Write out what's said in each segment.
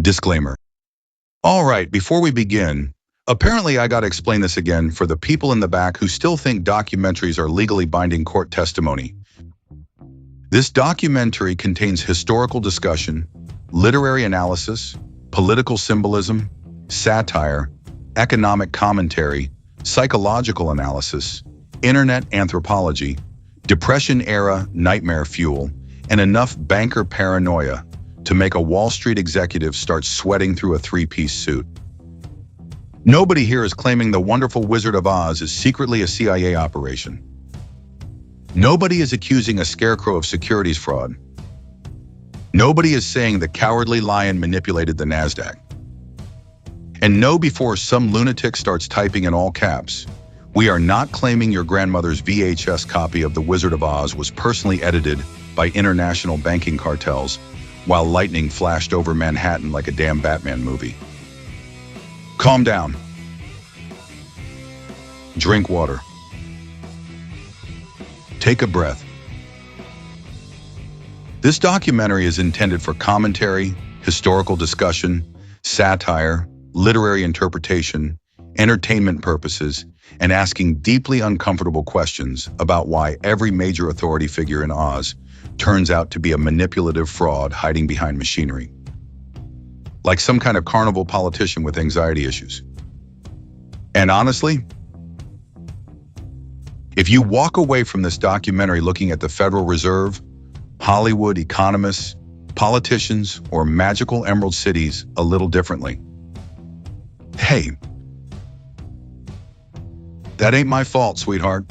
Disclaimer. All right, before we begin, apparently I gotta explain this again for the people in the back who still think documentaries are legally binding court testimony. This documentary contains historical discussion, literary analysis, political symbolism, satire, economic commentary, psychological analysis, internet anthropology, Depression-era nightmare fuel, and enough banker paranoia to make a Wall Street executive start sweating through a three-piece suit. Nobody here is claiming the wonderful Wizard of Oz is secretly a CIA operation. Nobody is accusing a scarecrow of securities fraud. Nobody is saying the Cowardly Lion manipulated the NASDAQ. And know before some lunatic starts typing in all caps, we are not claiming your grandmother's VHS copy of The Wizard of Oz was personally edited by international banking cartels while lightning flashed over Manhattan like a damn Batman movie. Calm down. Drink water. Take a breath. This documentary is intended for commentary, historical discussion, satire, literary interpretation, entertainment purposes, and asking deeply uncomfortable questions about why every major authority figure in Oz turns out to be a manipulative fraud hiding behind machinery. Like some kind of carnival politician with anxiety issues. And honestly, if you walk away from this documentary looking at the Federal Reserve, Hollywood, economists, politicians, or magical emerald cities a little differently, hey, that ain't my fault, sweetheart.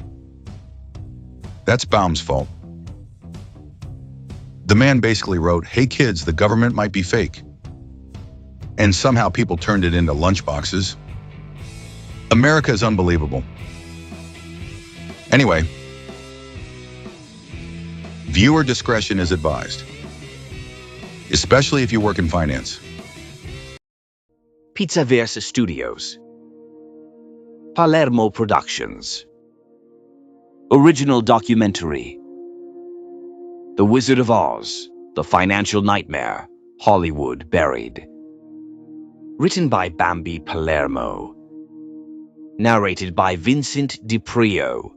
That's Baum's fault. The man basically wrote, "Hey kids, the government might be fake." And somehow people turned it into lunchboxes. America is unbelievable. Anyway, viewer discretion is advised, especially if you work in finance. Pizza Versa Studios. Palermo Productions. Original documentary. The Wizard of Oz, The Financial Nightmare, Hollywood Buried. Written by Bambi Palermo. Narrated by Vincent DiPrio.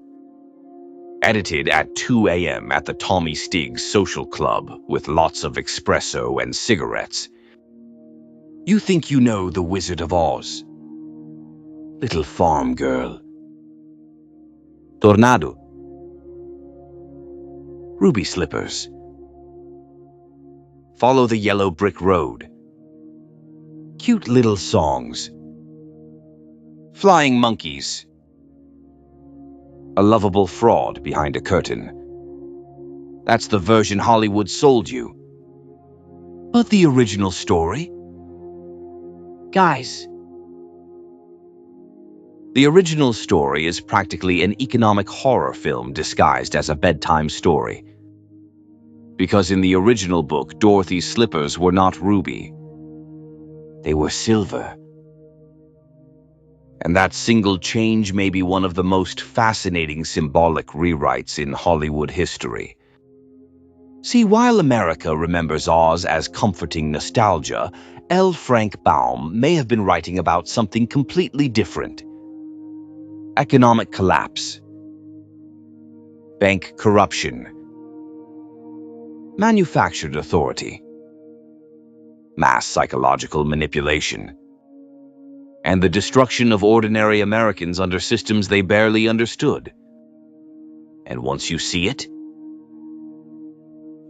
Edited at 2 a.m. at the Tommy Stiggs Social Club with lots of espresso and cigarettes. You think you know the Wizard of Oz? Little farm girl. Tornado. Ruby slippers. Follow the yellow brick road. Cute little songs. Flying monkeys. A lovable fraud behind a curtain. That's the version Hollywood sold you. But the original story? Guys. The original story is practically an economic horror film disguised as a bedtime story. Because in the original book, Dorothy's slippers were not ruby. They were silver. And that single change may be one of the most fascinating symbolic rewrites in Hollywood history. See, while America remembers Oz as comforting nostalgia, L. Frank Baum may have been writing about something completely different. Economic collapse. Bank corruption. Manufactured authority. Mass psychological manipulation. And the destruction of ordinary Americans under systems they barely understood. And once you see it,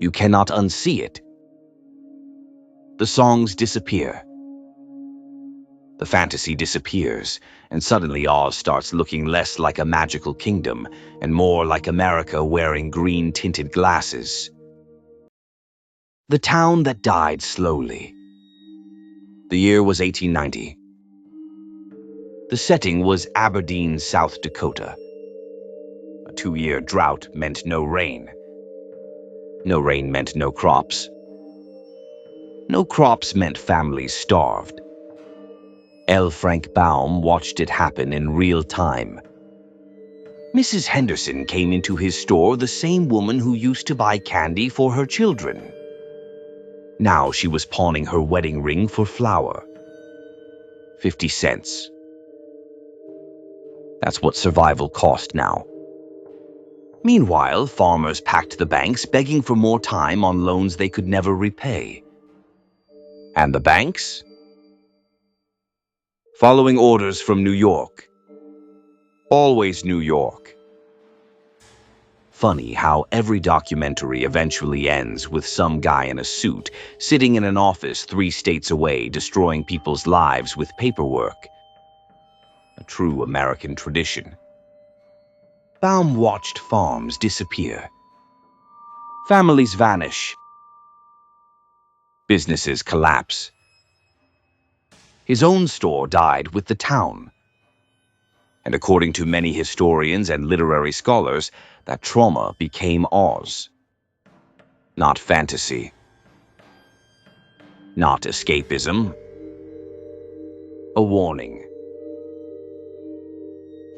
you cannot unsee it. The songs disappear. The fantasy disappears, and suddenly Oz starts looking less like a magical kingdom and more like America wearing green-tinted glasses. The town that died slowly. The year was 1890. The setting was Aberdeen, South Dakota. A 2-year drought meant no rain. No rain meant no crops. No crops meant families starved. L. Frank Baum watched it happen in real time. Mrs. Henderson came into his store the same woman who used to buy candy for her children. Now she was pawning her wedding ring for flour. 50 cents. That's what survival cost now. Meanwhile, farmers packed the banks, begging for more time on loans they could never repay. And the banks? Following orders from New York. Always New York. Funny how every documentary eventually ends with some guy in a suit sitting in an office 3 states away destroying people's lives with paperwork. A true American tradition. Baum watched farms disappear. Families vanish. Businesses collapse. His own store died with the town. And according to many historians and literary scholars, that trauma became Oz. Not fantasy. Not escapism. A warning.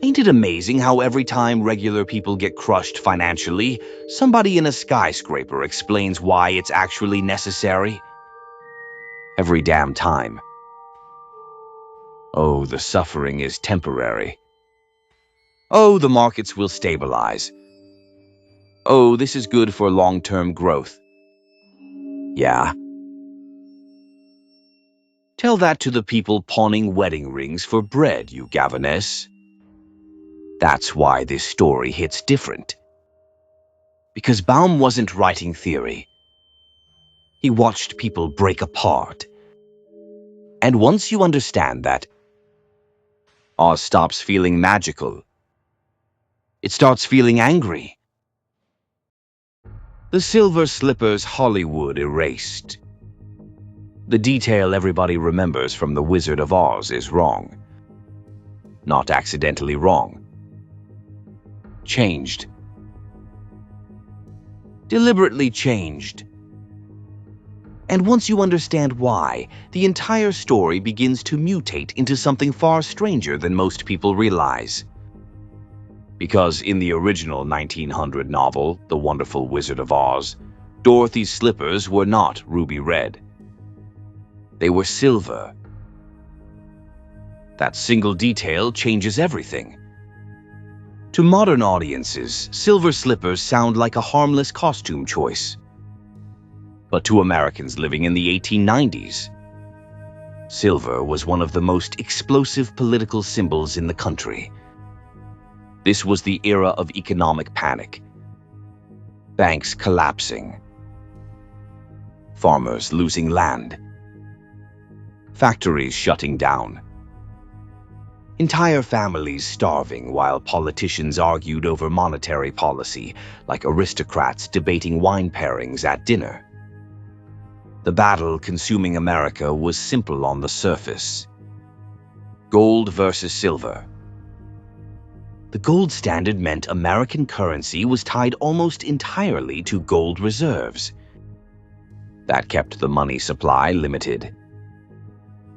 Ain't it amazing how every time regular people get crushed financially, somebody in a skyscraper explains why it's actually necessary? Every damn time. Oh, the suffering is temporary. Oh, the markets will stabilize. Oh, this is good for long-term growth. Yeah. Tell that to the people pawning wedding rings for bread, you governess. That's why this story hits different. Because Baum wasn't writing theory. He watched people break apart. And once you understand that, Oz stops feeling magical. It starts feeling angry. The silver slippers Hollywood erased. The detail everybody remembers from The Wizard of Oz is wrong. Not accidentally wrong. Changed. Deliberately changed. And once you understand why, the entire story begins to mutate into something far stranger than most people realize. Because in the original 1900 novel, The Wonderful Wizard of Oz, Dorothy's slippers were not ruby red. They were silver. That single detail changes everything. To modern audiences, silver slippers sound like a harmless costume choice. But to Americans living in the 1890s, silver was one of the most explosive political symbols in the country. This was the era of economic panic. Banks collapsing. Farmers losing land. Factories shutting down. Entire families starving while politicians argued over monetary policy, like aristocrats debating wine pairings at dinner. The battle consuming America was simple on the surface. Gold versus silver. The gold standard meant American currency was tied almost entirely to gold reserves. That kept the money supply limited.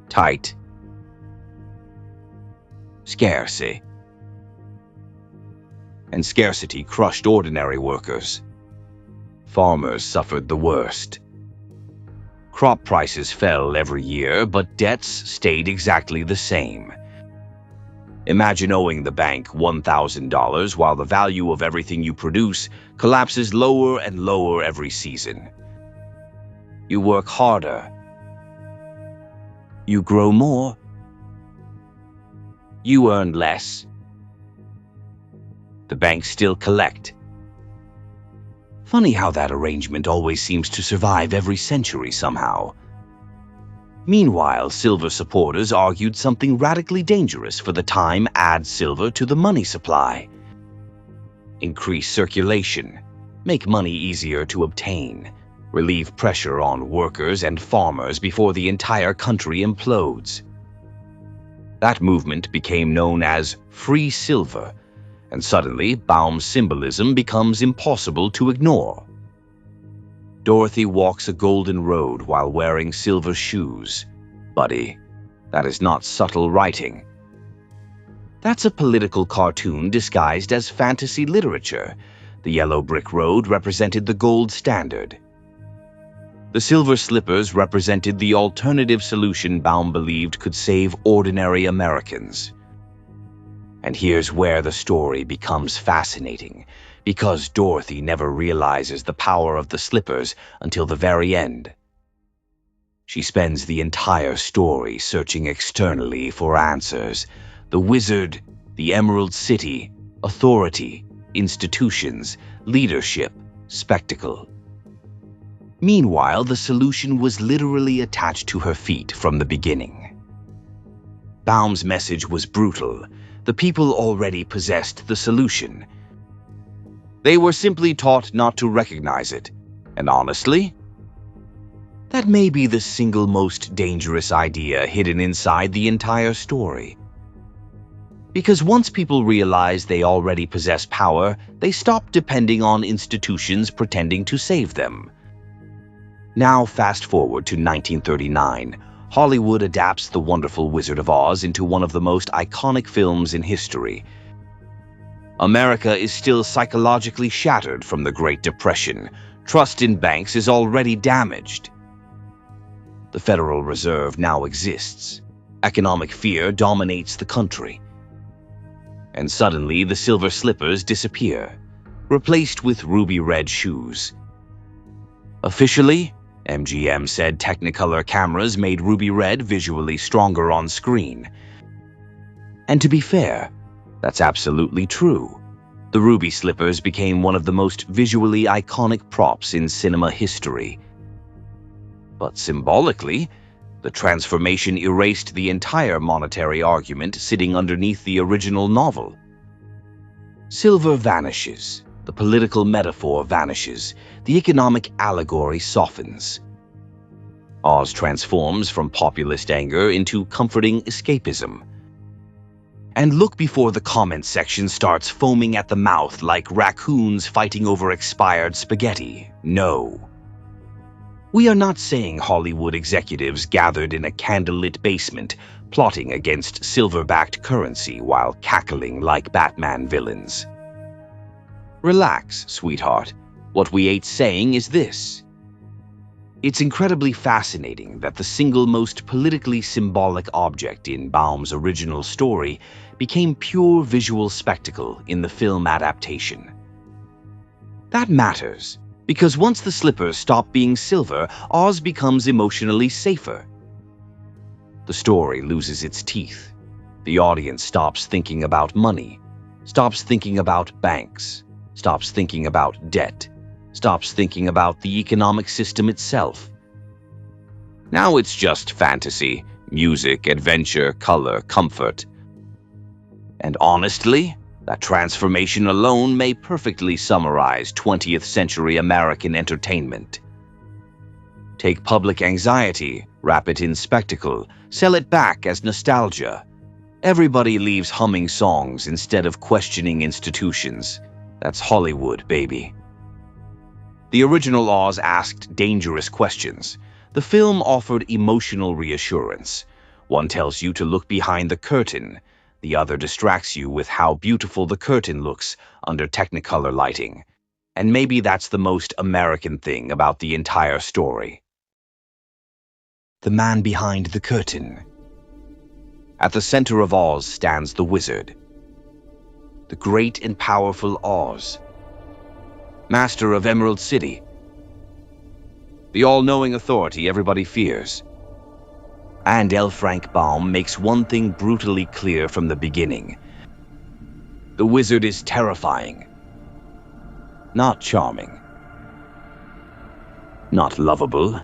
Tight. Scarcity. And scarcity crushed ordinary workers. Farmers suffered the worst. Crop prices fell every year, but debts stayed exactly the same. Imagine owing the bank $1,000 while the value of everything you produce collapses lower and lower every season. You work harder. You grow more. You earn less. The banks still collect. Funny how that arrangement always seems to survive every century somehow. Meanwhile, silver supporters argued something radically dangerous for the time: add silver to the money supply. Increase circulation, make money easier to obtain, relieve pressure on workers and farmers before the entire country implodes. That movement became known as free silver, and suddenly Baum's symbolism becomes impossible to ignore. Dorothy walks a golden road while wearing silver shoes. Buddy, that is not subtle writing. That's a political cartoon disguised as fantasy literature. The yellow brick road represented the gold standard. The silver slippers represented the alternative solution Baum believed could save ordinary Americans. And here's where the story becomes fascinating, because Dorothy never realizes the power of the slippers until the very end. She spends the entire story searching externally for answers. The wizard, the Emerald City, authority, institutions, leadership, spectacle. Meanwhile, the solution was literally attached to her feet from the beginning. Baum's message was brutal. The people already possessed the solution. They were simply taught not to recognize it. And honestly, that may be the single most dangerous idea hidden inside the entire story. Because once people realize they already possess power, they stop depending on institutions pretending to save them. Now fast forward to 1939. Hollywood adapts The Wonderful Wizard of Oz into one of the most iconic films in history. America is still psychologically shattered from the Great Depression. Trust in banks is already damaged. The Federal Reserve now exists. Economic fear dominates the country. And suddenly the silver slippers disappear, replaced with ruby red shoes. Officially, MGM said Technicolor cameras made ruby red visually stronger on screen. And to be fair, that's absolutely true. The ruby slippers became one of the most visually iconic props in cinema history. But symbolically, the transformation erased the entire monetary argument sitting underneath the original novel. Silver vanishes. The political metaphor vanishes. The economic allegory softens. Oz transforms from populist anger into comforting escapism. And look before the comment section starts foaming at the mouth like raccoons fighting over expired spaghetti. No. We are not saying Hollywood executives gathered in a candlelit basement plotting against silver-backed currency while cackling like Batman villains. Relax, sweetheart. What we ain't saying is this. It's incredibly fascinating that the single most politically symbolic object in Baum's original story became pure visual spectacle in the film adaptation. That matters, because once the slippers stop being silver, Oz becomes emotionally safer. The story loses its teeth. The audience stops thinking about money, stops thinking about banks, stops thinking about debt, stops thinking about the economic system itself. Now it's just fantasy, music, adventure, color, comfort. And honestly, that transformation alone may perfectly summarize 20th century American entertainment. Take public anxiety, wrap it in spectacle, sell it back as nostalgia. Everybody leaves humming songs instead of questioning institutions. That's Hollywood, baby. The original Oz asked dangerous questions. The film offered emotional reassurance. One tells you to look behind the curtain. The other distracts you with how beautiful the curtain looks under Technicolor lighting. And maybe that's the most American thing about the entire story. The man behind the curtain. At the center of Oz stands the wizard. The great and powerful Oz, master of Emerald City. The all-knowing authority everybody fears. And L. Frank Baum makes one thing brutally clear from the beginning. The wizard is terrifying. Not charming. Not lovable.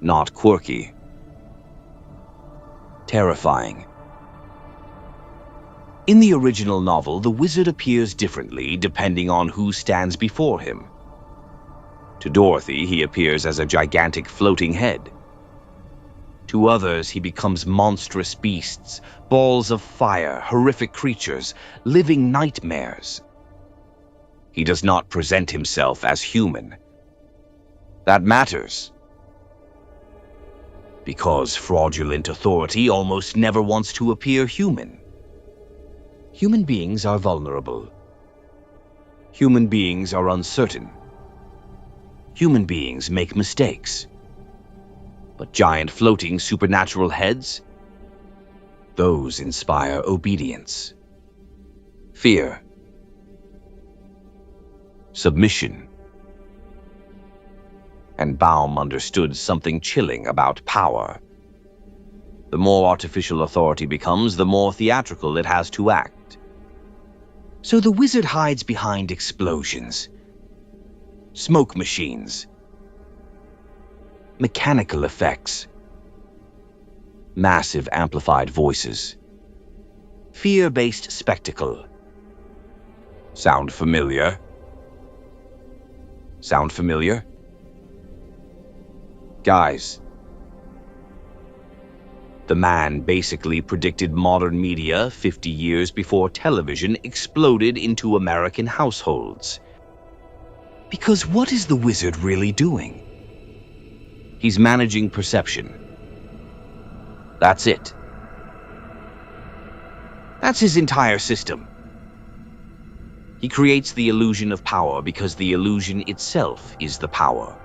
Not quirky. Terrifying. In the original novel, the wizard appears differently depending on who stands before him. To Dorothy, he appears as a gigantic floating head. To others, he becomes monstrous beasts, balls of fire, horrific creatures, living nightmares. He does not present himself as human. That matters. Because fraudulent authority almost never wants to appear human. Human beings are vulnerable. Human beings are uncertain. Human beings make mistakes. But giant floating supernatural heads? Those inspire obedience, fear, submission. And Baum understood something chilling about power. The more artificial authority becomes, the more theatrical it has to act. So the wizard hides behind explosions, smoke machines, mechanical effects, massive amplified voices, fear-based spectacle. Sound familiar? Sound familiar? Guys, the man basically predicted modern media 50 years before television exploded into American households. Because what is the wizard really doing? He's managing perception. That's it. That's his entire system. He creates the illusion of power because the illusion itself is the power.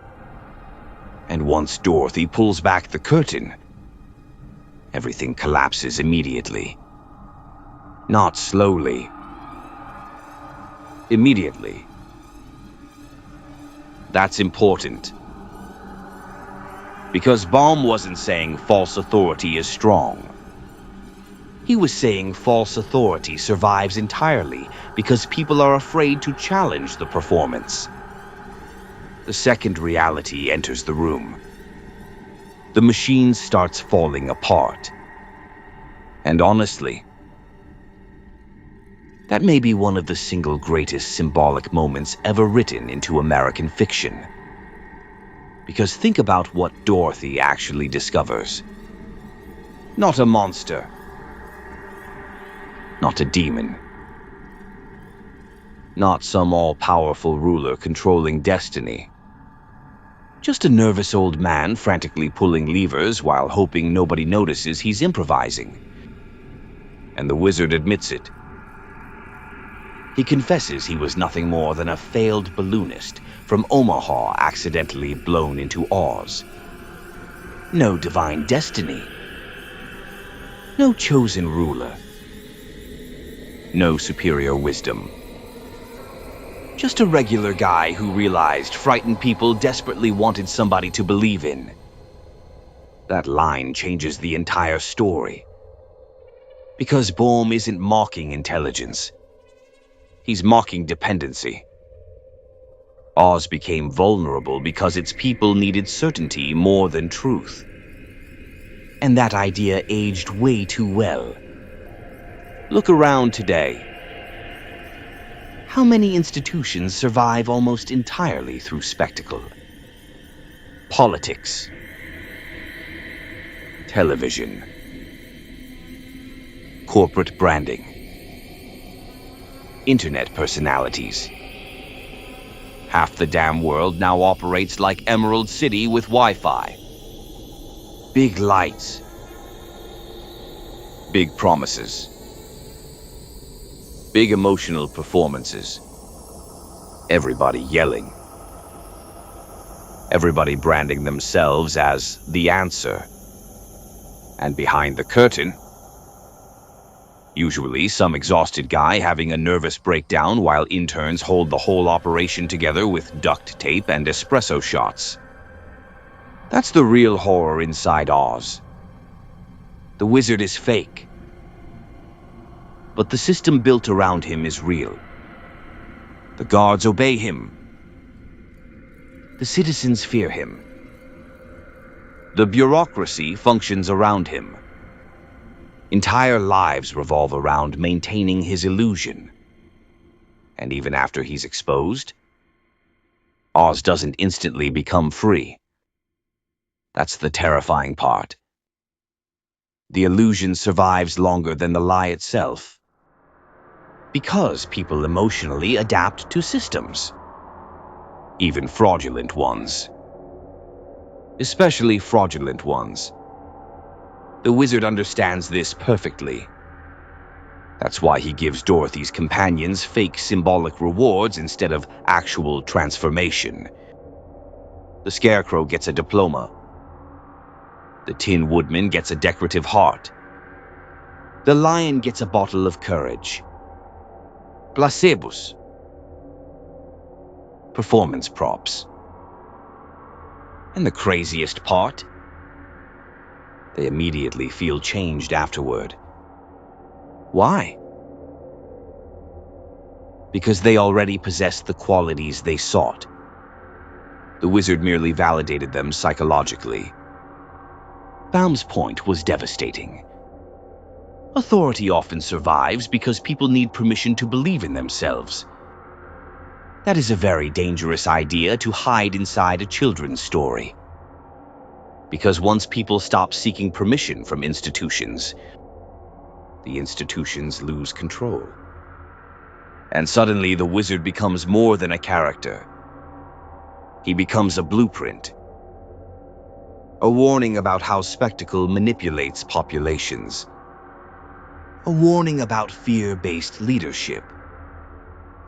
And once Dorothy pulls back the curtain, everything collapses immediately. Not slowly. Immediately. That's important. Because Baum wasn't saying false authority is strong. He was saying false authority survives entirely because people are afraid to challenge the performance. The second reality enters the room. The machine starts falling apart. And honestly, that may be one of the single greatest symbolic moments ever written into American fiction. Because think about what Dorothy actually discovers. Not a monster. Not a demon. Not some all-powerful ruler controlling destiny. Just a nervous old man frantically pulling levers while hoping nobody notices he's improvising. And the wizard admits it. He confesses he was nothing more than a failed balloonist from Omaha accidentally blown into Oz. No divine destiny. No chosen ruler. No superior wisdom. Just a regular guy who realized frightened people desperately wanted somebody to believe in. That line changes the entire story. Because Baum isn't mocking intelligence. He's mocking dependency. Oz became vulnerable because its people needed certainty more than truth. And that idea aged way too well. Look around today. How many institutions survive almost entirely through spectacle? Politics. Television. Corporate branding. Internet personalities. Half the damn world now operates like Emerald City with Wi-Fi. Big lights. Big promises. Big emotional performances. Everybody yelling. Everybody branding themselves as the answer. And behind the curtain, usually some exhausted guy having a nervous breakdown while interns hold the whole operation together with duct tape and espresso shots. That's the real horror inside Oz. The wizard is fake. But the system built around him is real. The guards obey him. The citizens fear him. The bureaucracy functions around him. Entire lives revolve around maintaining his illusion. And even after he's exposed, Oz doesn't instantly become free. That's the terrifying part. The illusion survives longer than the lie itself. Because people emotionally adapt to systems. Even fraudulent ones. Especially fraudulent ones. The wizard understands this perfectly. That's why he gives Dorothy's companions fake symbolic rewards instead of actual transformation. The Scarecrow gets a diploma. The Tin Woodman gets a decorative heart. The Lion gets a bottle of courage. Placebos. Performance props. And the craziest part? They immediately feel changed afterward. Why? Because they already possessed the qualities they sought. The wizard merely validated them psychologically. Baum's point was devastating. Authority often survives because people need permission to believe in themselves. That is a very dangerous idea to hide inside a children's story. Because once people stop seeking permission from institutions, the institutions lose control. And suddenly the wizard becomes more than a character. He becomes a blueprint. A warning about how spectacle manipulates populations. A warning about fear-based leadership.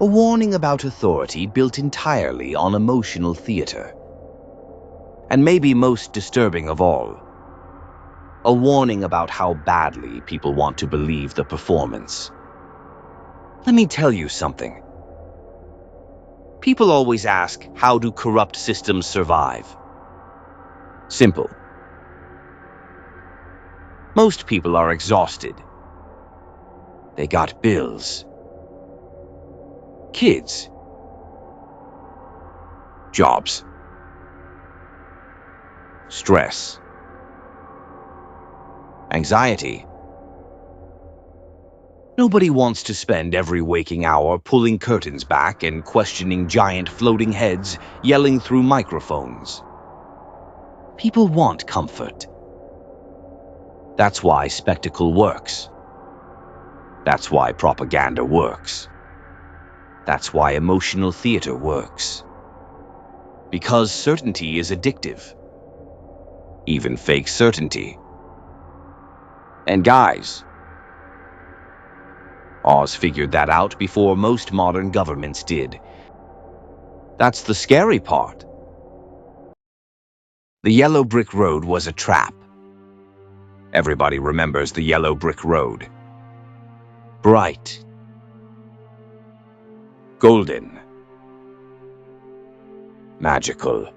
A warning about authority built entirely on emotional theater. And maybe most disturbing of all, a warning about how badly people want to believe the performance. Let me tell you something. People always ask, how do corrupt systems survive? Simple. Most people are exhausted. They got bills, kids, jobs, stress, anxiety. Nobody wants to spend every waking hour pulling curtains back and questioning giant floating heads yelling through microphones. People want comfort. That's why spectacle works. That's why propaganda works. That's why emotional theater works. Because certainty is addictive. Even fake certainty. And guys, Oz figured that out before most modern governments did. That's the scary part. The yellow brick road was a trap. Everybody remembers the yellow brick road. Bright. Golden. Magical.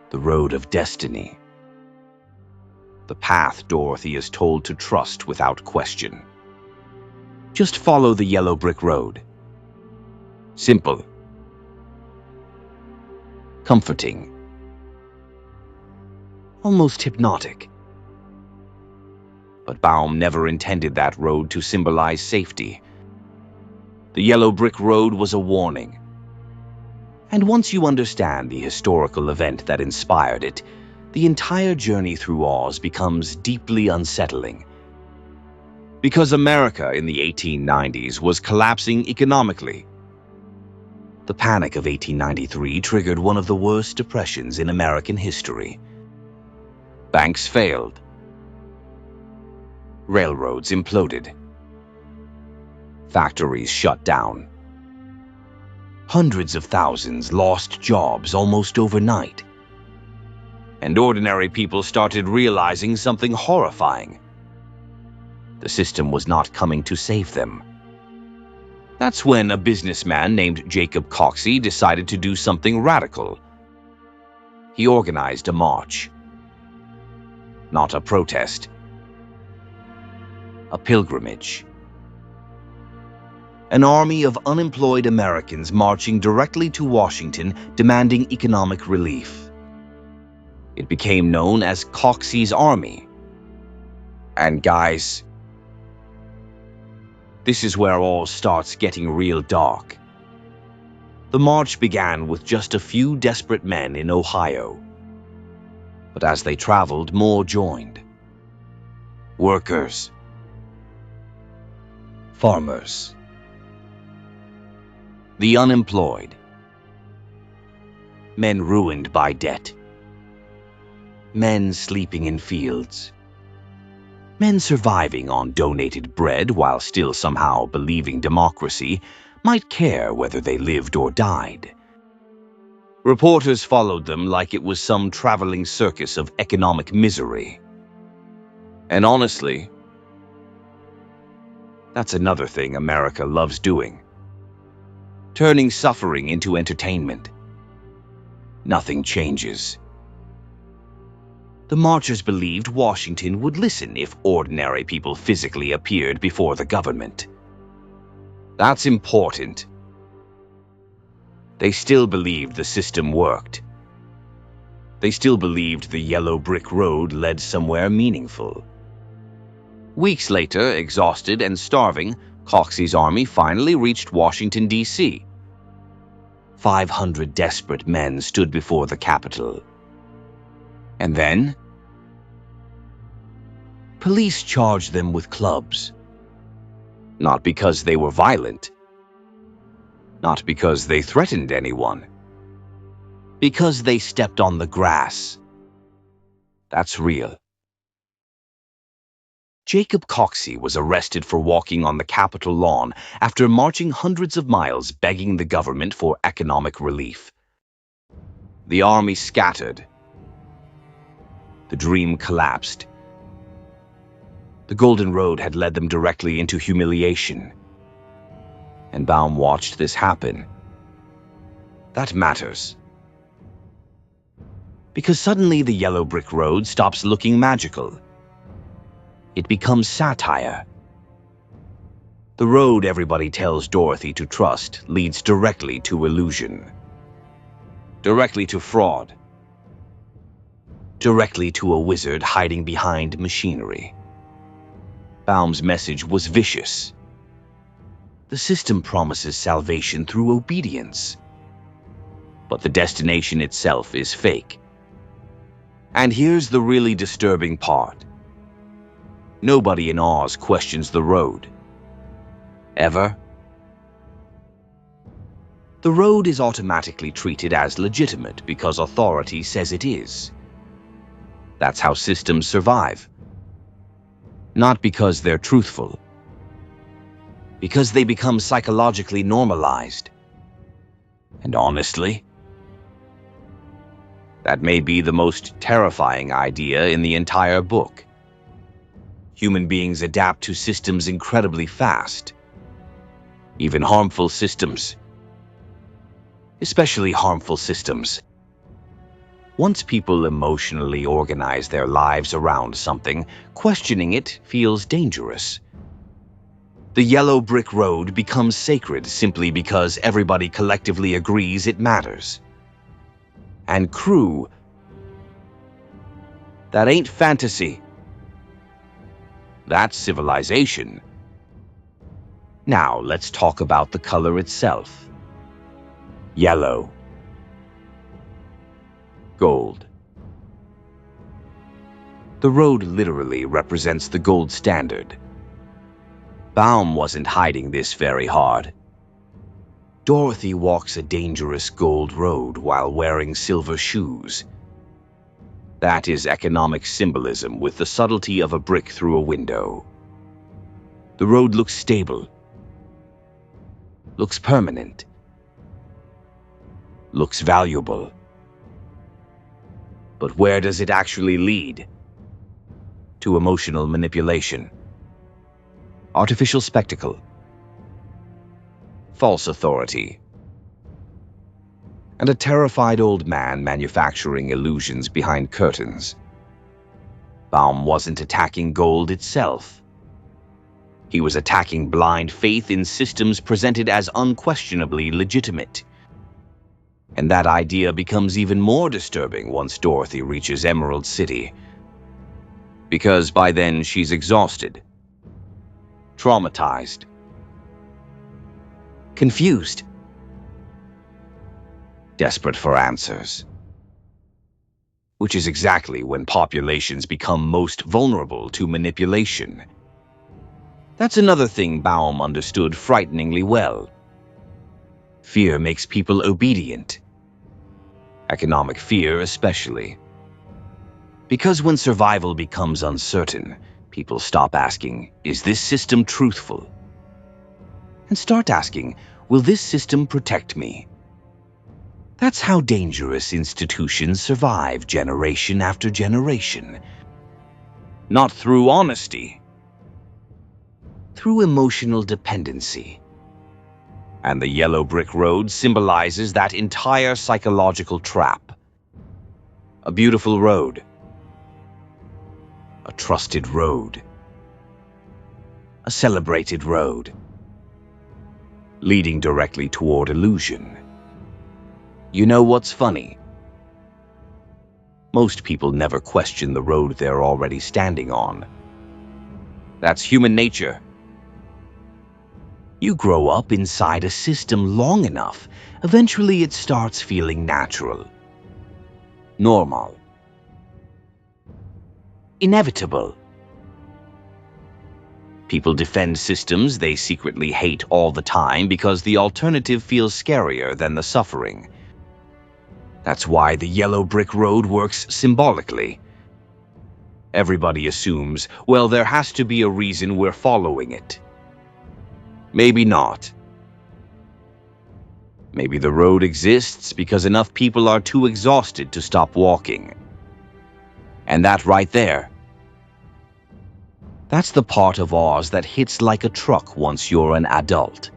The road of destiny. The path Dorothy is told to trust without question. Just follow the yellow brick road. Simple. Comforting. Almost hypnotic. But Baum never intended that road to symbolize safety. The yellow brick road was a warning. And once you understand the historical event that inspired it, the entire journey through Oz becomes deeply unsettling. Because America in the 1890s was collapsing economically. The Panic of 1893 triggered one of the worst depressions in American history. Banks failed. Railroads imploded. Factories shut down. Hundreds of thousands lost jobs almost overnight. And ordinary people started realizing something horrifying. The system was not coming to save them. That's when a businessman named Jacob Coxey decided to do something radical. He organized a march. Not a protest. A pilgrimage. An army of unemployed Americans marching directly to Washington demanding economic relief. It became known as Coxey's Army. And guys, this is where all starts getting real dark. The march began with just a few desperate men in Ohio. But as they traveled, more joined. Workers. Farmers. The unemployed. Men ruined by debt. Men sleeping in fields. Men surviving on donated bread while still somehow believing democracy might care whether they lived or died. Reporters followed them like it was some traveling circus of economic misery. And honestly, that's another thing America loves doing. Turning suffering into entertainment. Nothing changes. The marchers believed Washington would listen if ordinary people physically appeared before the government. That's important. They still believed the system worked. They still believed the yellow brick road led somewhere meaningful. Weeks later, exhausted and starving, Coxey's army finally reached Washington, D.C. 500 desperate men stood before the Capitol. And then, police charged them with clubs. Not because they were violent. Not because they threatened anyone. Because they stepped on the grass. That's real. Jacob Coxey was arrested for walking on the Capitol lawn after marching hundreds of miles begging the government for economic relief. The army scattered. The dream collapsed. The Golden Road had led them directly into humiliation. And Baum watched this happen. That matters. Because suddenly the yellow brick road stops looking magical. It becomes satire. The road everybody tells Dorothy to trust leads directly to illusion. Directly to fraud. Directly to a wizard hiding behind machinery. Baum's message was vicious. The system promises salvation through obedience. But the destination itself is fake. And here's the really disturbing part. Nobody in Oz questions the road. Ever? The road is automatically treated as legitimate because authority says it is. That's how systems survive. Not because they're truthful. Because they become psychologically normalized. And honestly, that may be the most terrifying idea in the entire book. Human beings adapt to systems incredibly fast. Even harmful systems. Especially harmful systems. Once people emotionally organize their lives around something, questioning it feels dangerous. The yellow brick road becomes sacred simply because everybody collectively agrees it matters. And crew, that ain't fantasy. That's civilization. Now let's talk about the color itself. Yellow. Gold. The road literally represents the gold standard. Baum wasn't hiding this very hard. Dorothy walks a dangerous gold road while wearing silver shoes. That is economic symbolism with the subtlety of a brick through a window. The road looks stable. Looks permanent. Looks valuable. But where does it actually lead? To emotional manipulation. Artificial spectacle. False authority. And a terrified old man manufacturing illusions behind curtains. Baum wasn't attacking gold itself. He was attacking blind faith in systems presented as unquestionably legitimate. And that idea becomes even more disturbing once Dorothy reaches Emerald City. Because by then she's exhausted. Traumatized. Confused. Desperate for answers. Which is exactly when populations become most vulnerable to manipulation. That's another thing Baum understood frighteningly well. Fear makes people obedient. Economic fear especially. Because when survival becomes uncertain, people stop asking, is this system truthful? And start asking, will this system protect me? That's how dangerous institutions survive generation after generation. Not through honesty, through emotional dependency. And the yellow brick road symbolizes that entire psychological trap. A beautiful road. A trusted road. A celebrated road. Leading directly toward illusion. You know what's funny? Most people never question the road they're already standing on. That's human nature. You grow up inside a system long enough, eventually it starts feeling natural, normal, inevitable. People defend systems they secretly hate all the time because the alternative feels scarier than the suffering. That's why the yellow brick road works symbolically. Everybody assumes, well, there has to be a reason we're following it. Maybe not. Maybe the road exists because enough people are too exhausted to stop walking. And that right there, that's the part of Oz that hits like a truck once you're an adult.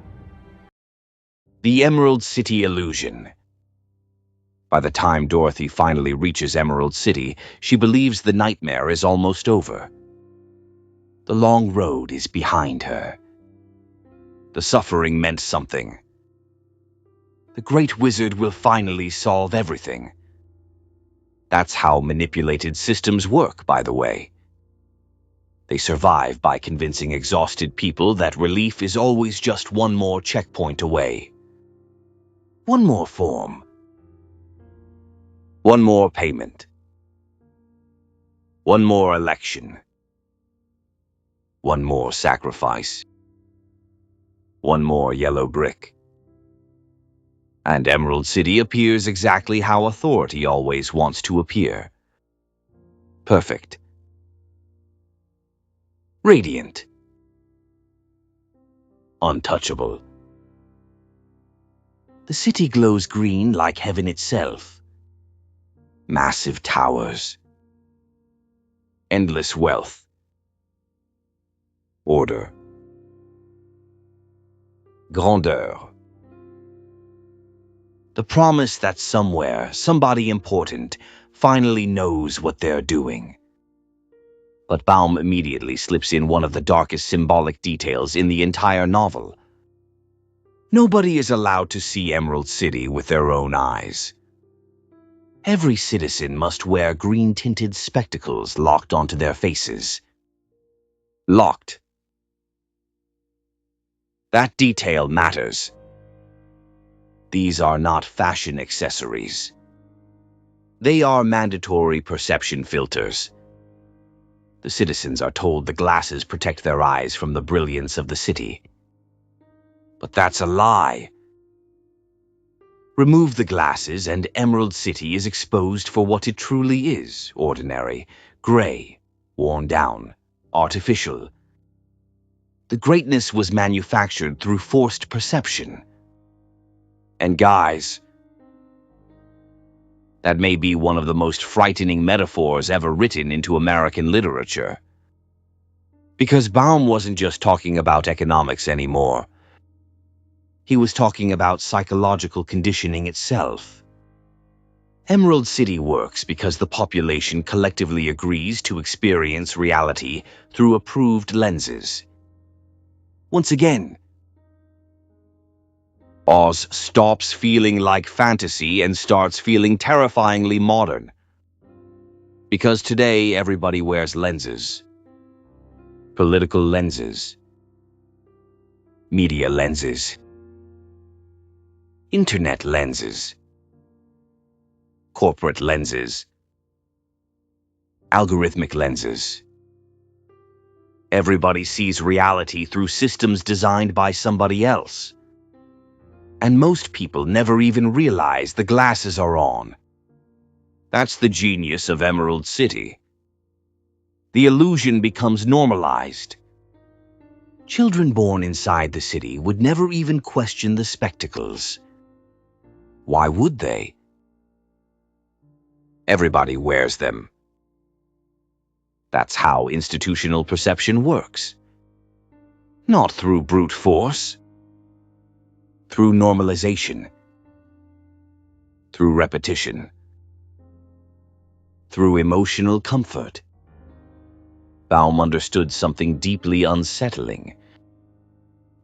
The Emerald City illusion. By the time Dorothy finally reaches Emerald City, she believes the nightmare is almost over. The long road is behind her. The suffering meant something. The Great Wizard will finally solve everything. That's how manipulated systems work, by the way. They survive by convincing exhausted people that relief is always just one more checkpoint away. One more form. One more payment. One more election. One more sacrifice. One more yellow brick. And Emerald City appears exactly how authority always wants to appear. Perfect. Radiant. Untouchable. The city glows green like heaven itself. Massive towers. Endless wealth. Order. Grandeur. The promise that somewhere, somebody important, finally knows what they're doing. But Baum immediately slips in one of the darkest symbolic details in the entire novel. Nobody is allowed to see Emerald City with their own eyes. Every citizen must wear green-tinted spectacles locked onto their faces. Locked. That detail matters. These are not fashion accessories. They are mandatory perception filters. The citizens are told the glasses protect their eyes from the brilliance of the city. But that's a lie. Remove the glasses and Emerald City is exposed for what it truly is: ordinary, gray, worn down, artificial. The greatness was manufactured through forced perception. And guys, that may be one of the most frightening metaphors ever written into American literature. Because Baum wasn't just talking about economics anymore. He was talking about psychological conditioning itself. Emerald City works because the population collectively agrees to experience reality through approved lenses. Once again, Oz stops feeling like fantasy and starts feeling terrifyingly modern. Because today everybody wears lenses. Political lenses. Media lenses. Internet lenses. Corporate lenses. Algorithmic lenses. Everybody sees reality through systems designed by somebody else. And most people never even realize the glasses are on. That's the genius of Emerald City. The illusion becomes normalized. Children born inside the city would never even question the spectacles. Why would they? Everybody wears them. That's how institutional perception works. Not through brute force, through normalization, through repetition, through emotional comfort. Baum understood something deeply unsettling.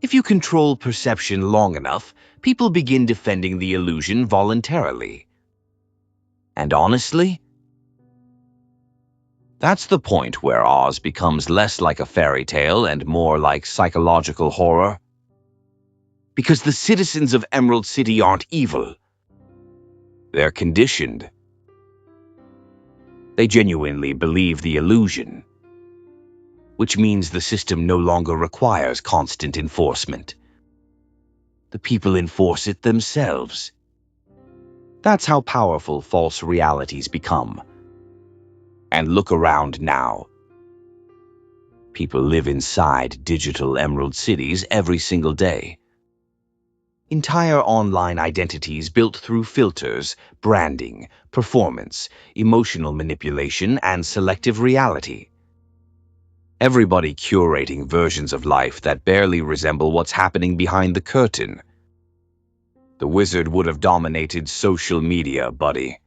If you control perception long enough, people begin defending the illusion voluntarily. And honestly, that's the point where Oz becomes less like a fairy tale and more like psychological horror. Because the citizens of Emerald City aren't evil. They're conditioned. They genuinely believe the illusion, which means the system no longer requires constant enforcement. The people enforce it themselves. That's how powerful false realities become. And look around now. People live inside digital emerald cities every single day. Entire online identities built through filters, branding, performance, emotional manipulation, and selective reality. Everybody curating versions of life that barely resemble what's happening behind the curtain. The wizard would have dominated social media, buddy.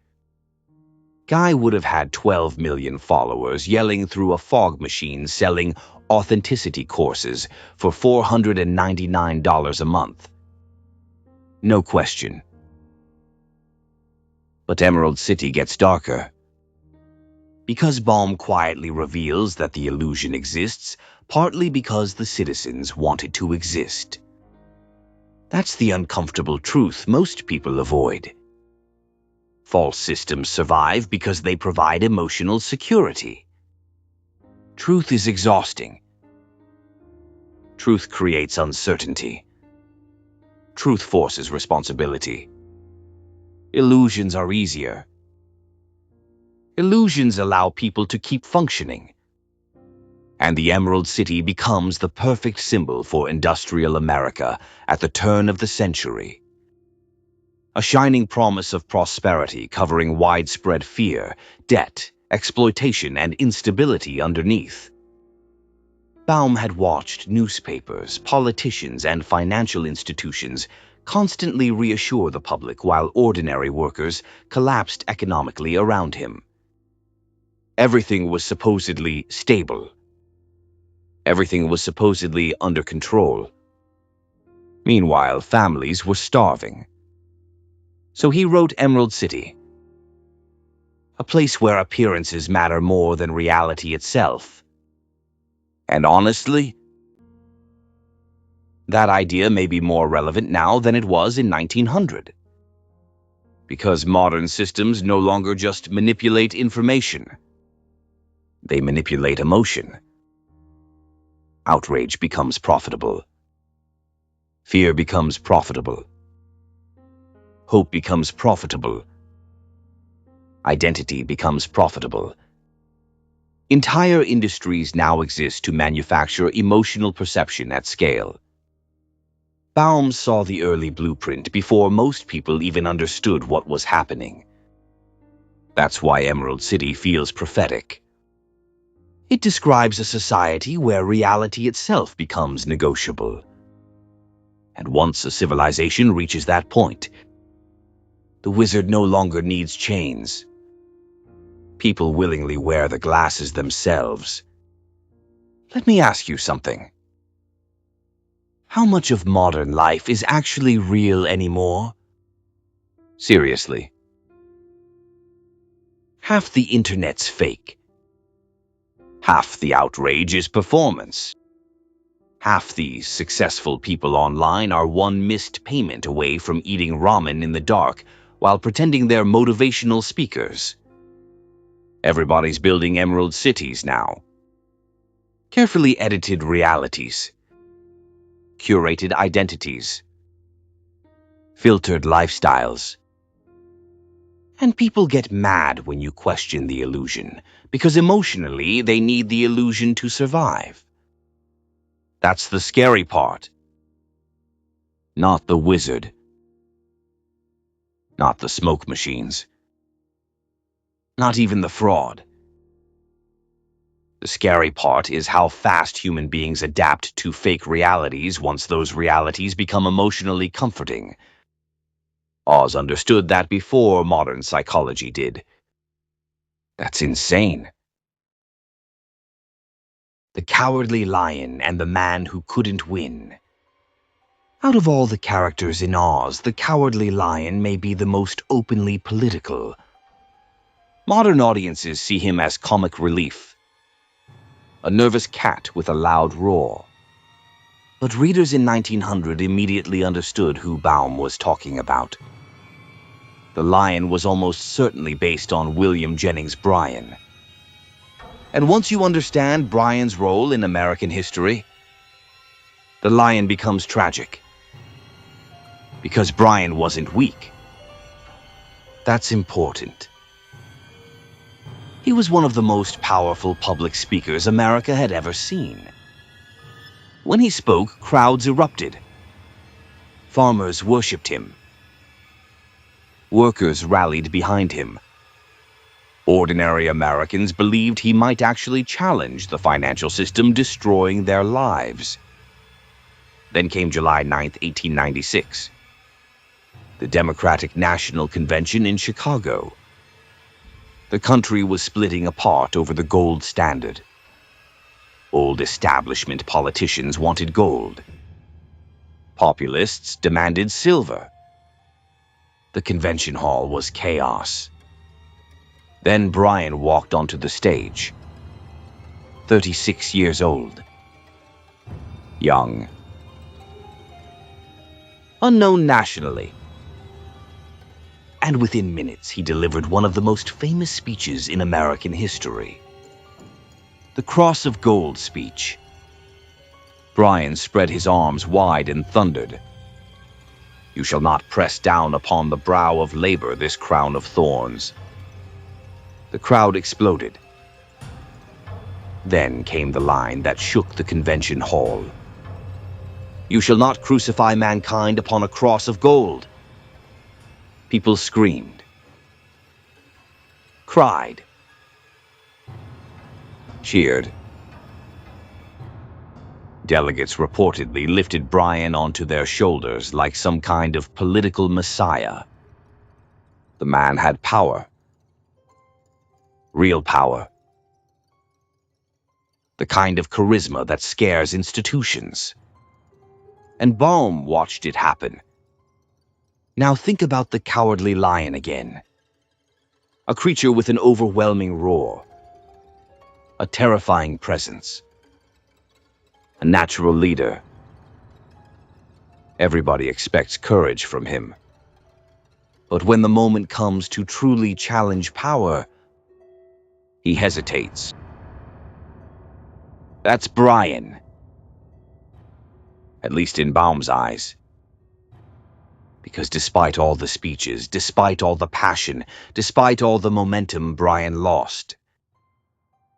Guy would have had 12 million followers yelling through a fog machine selling authenticity courses for $499 a month. No question. But Emerald City gets darker. Because Baum quietly reveals that the illusion exists, partly because the citizens want it to exist. That's the uncomfortable truth most people avoid. False systems survive because they provide emotional security. Truth is exhausting. Truth creates uncertainty. Truth forces responsibility. Illusions are easier. Illusions allow people to keep functioning. And the Emerald City becomes the perfect symbol for industrial America at the turn of the century. A shining promise of prosperity covering widespread fear, debt, exploitation, and instability underneath. Baum had watched newspapers, politicians, and financial institutions constantly reassure the public while ordinary workers collapsed economically around him. Everything was supposedly stable. Everything was supposedly under control. Meanwhile, families were starving. So he wrote Emerald City, a place where appearances matter more than reality itself. And honestly, that idea may be more relevant now than it was in 1900. Because modern systems no longer just manipulate information. They manipulate emotion. Outrage becomes profitable. Fear becomes profitable. Hope becomes profitable. Identity becomes profitable. Entire industries now exist to manufacture emotional perception at scale. Baum saw the early blueprint before most people even understood what was happening. That's why Emerald City feels prophetic. It describes a society where reality itself becomes negotiable. And once a civilization reaches that point, the wizard no longer needs chains. People willingly wear the glasses themselves. Let me ask you something. How much of modern life is actually real anymore? Seriously. Half the internet's fake. Half the outrage is performance. Half the successful people online are one missed payment away from eating ramen in the dark while pretending they're motivational speakers. Everybody's building emerald cities now. Carefully edited realities. Curated identities. Filtered lifestyles. And people get mad when you question the illusion, because emotionally they need the illusion to survive. That's the scary part. Not the wizard. Not the smoke machines. Not even the fraud. The scary part is how fast human beings adapt to fake realities once those realities become emotionally comforting. Oz understood that before modern psychology did. That's insane. The Cowardly Lion and the Man Who Couldn't Win. Out of all the characters in Oz, the Cowardly Lion may be the most openly political. Modern audiences see him as comic relief, a nervous cat with a loud roar. But readers in 1900 immediately understood who Baum was talking about. The lion was almost certainly based on William Jennings Bryan. And once you understand Bryan's role in American history, the lion becomes tragic. Because Bryan wasn't weak. That's important. He was one of the most powerful public speakers America had ever seen. When he spoke, crowds erupted. Farmers worshipped him. Workers rallied behind him. Ordinary Americans believed he might actually challenge the financial system, destroying their lives. Then came July 9, 1896. The Democratic National Convention in Chicago. The country was splitting apart over the gold standard. Old establishment politicians wanted gold. Populists demanded silver. The convention hall was chaos. Then Bryan walked onto the stage. 36 years old. Young. Unknown nationally. And within minutes, he delivered one of the most famous speeches in American history. The Cross of Gold speech. Bryan spread his arms wide and thundered. You shall not press down upon the brow of labor this crown of thorns. The crowd exploded. Then came the line that shook the convention hall. You shall not crucify mankind upon a cross of gold. People screamed, cried, cheered. Delegates reportedly lifted Bryan onto their shoulders like some kind of political messiah. The man had power. Real power. The kind of charisma that scares institutions. And Baum watched it happen. Now think about the Cowardly Lion again. A creature with an overwhelming roar. A terrifying presence. A natural leader. Everybody expects courage from him. But when the moment comes to truly challenge power, he hesitates. That's Bryan. At least in Baum's eyes. Because despite all the speeches, despite all the passion, despite all the momentum, Bryan lost.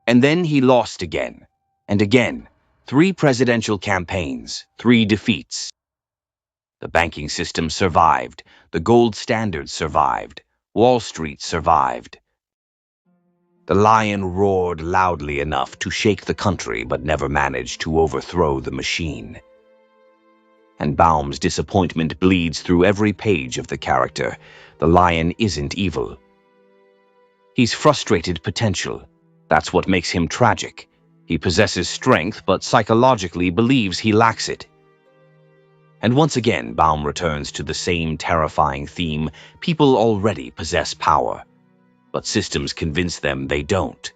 And then he lost again, and again. 3 presidential campaigns, 3 defeats. The banking system survived, the gold standard survived, Wall Street survived. The lion roared loudly enough to shake the country, but never managed to overthrow the machine. And Baum's disappointment bleeds through every page of the character. The lion isn't evil. He's frustrated potential. That's what makes him tragic. He possesses strength, but psychologically believes he lacks it. And once again, Baum returns to the same terrifying theme. People already possess power, but systems convince them they don't.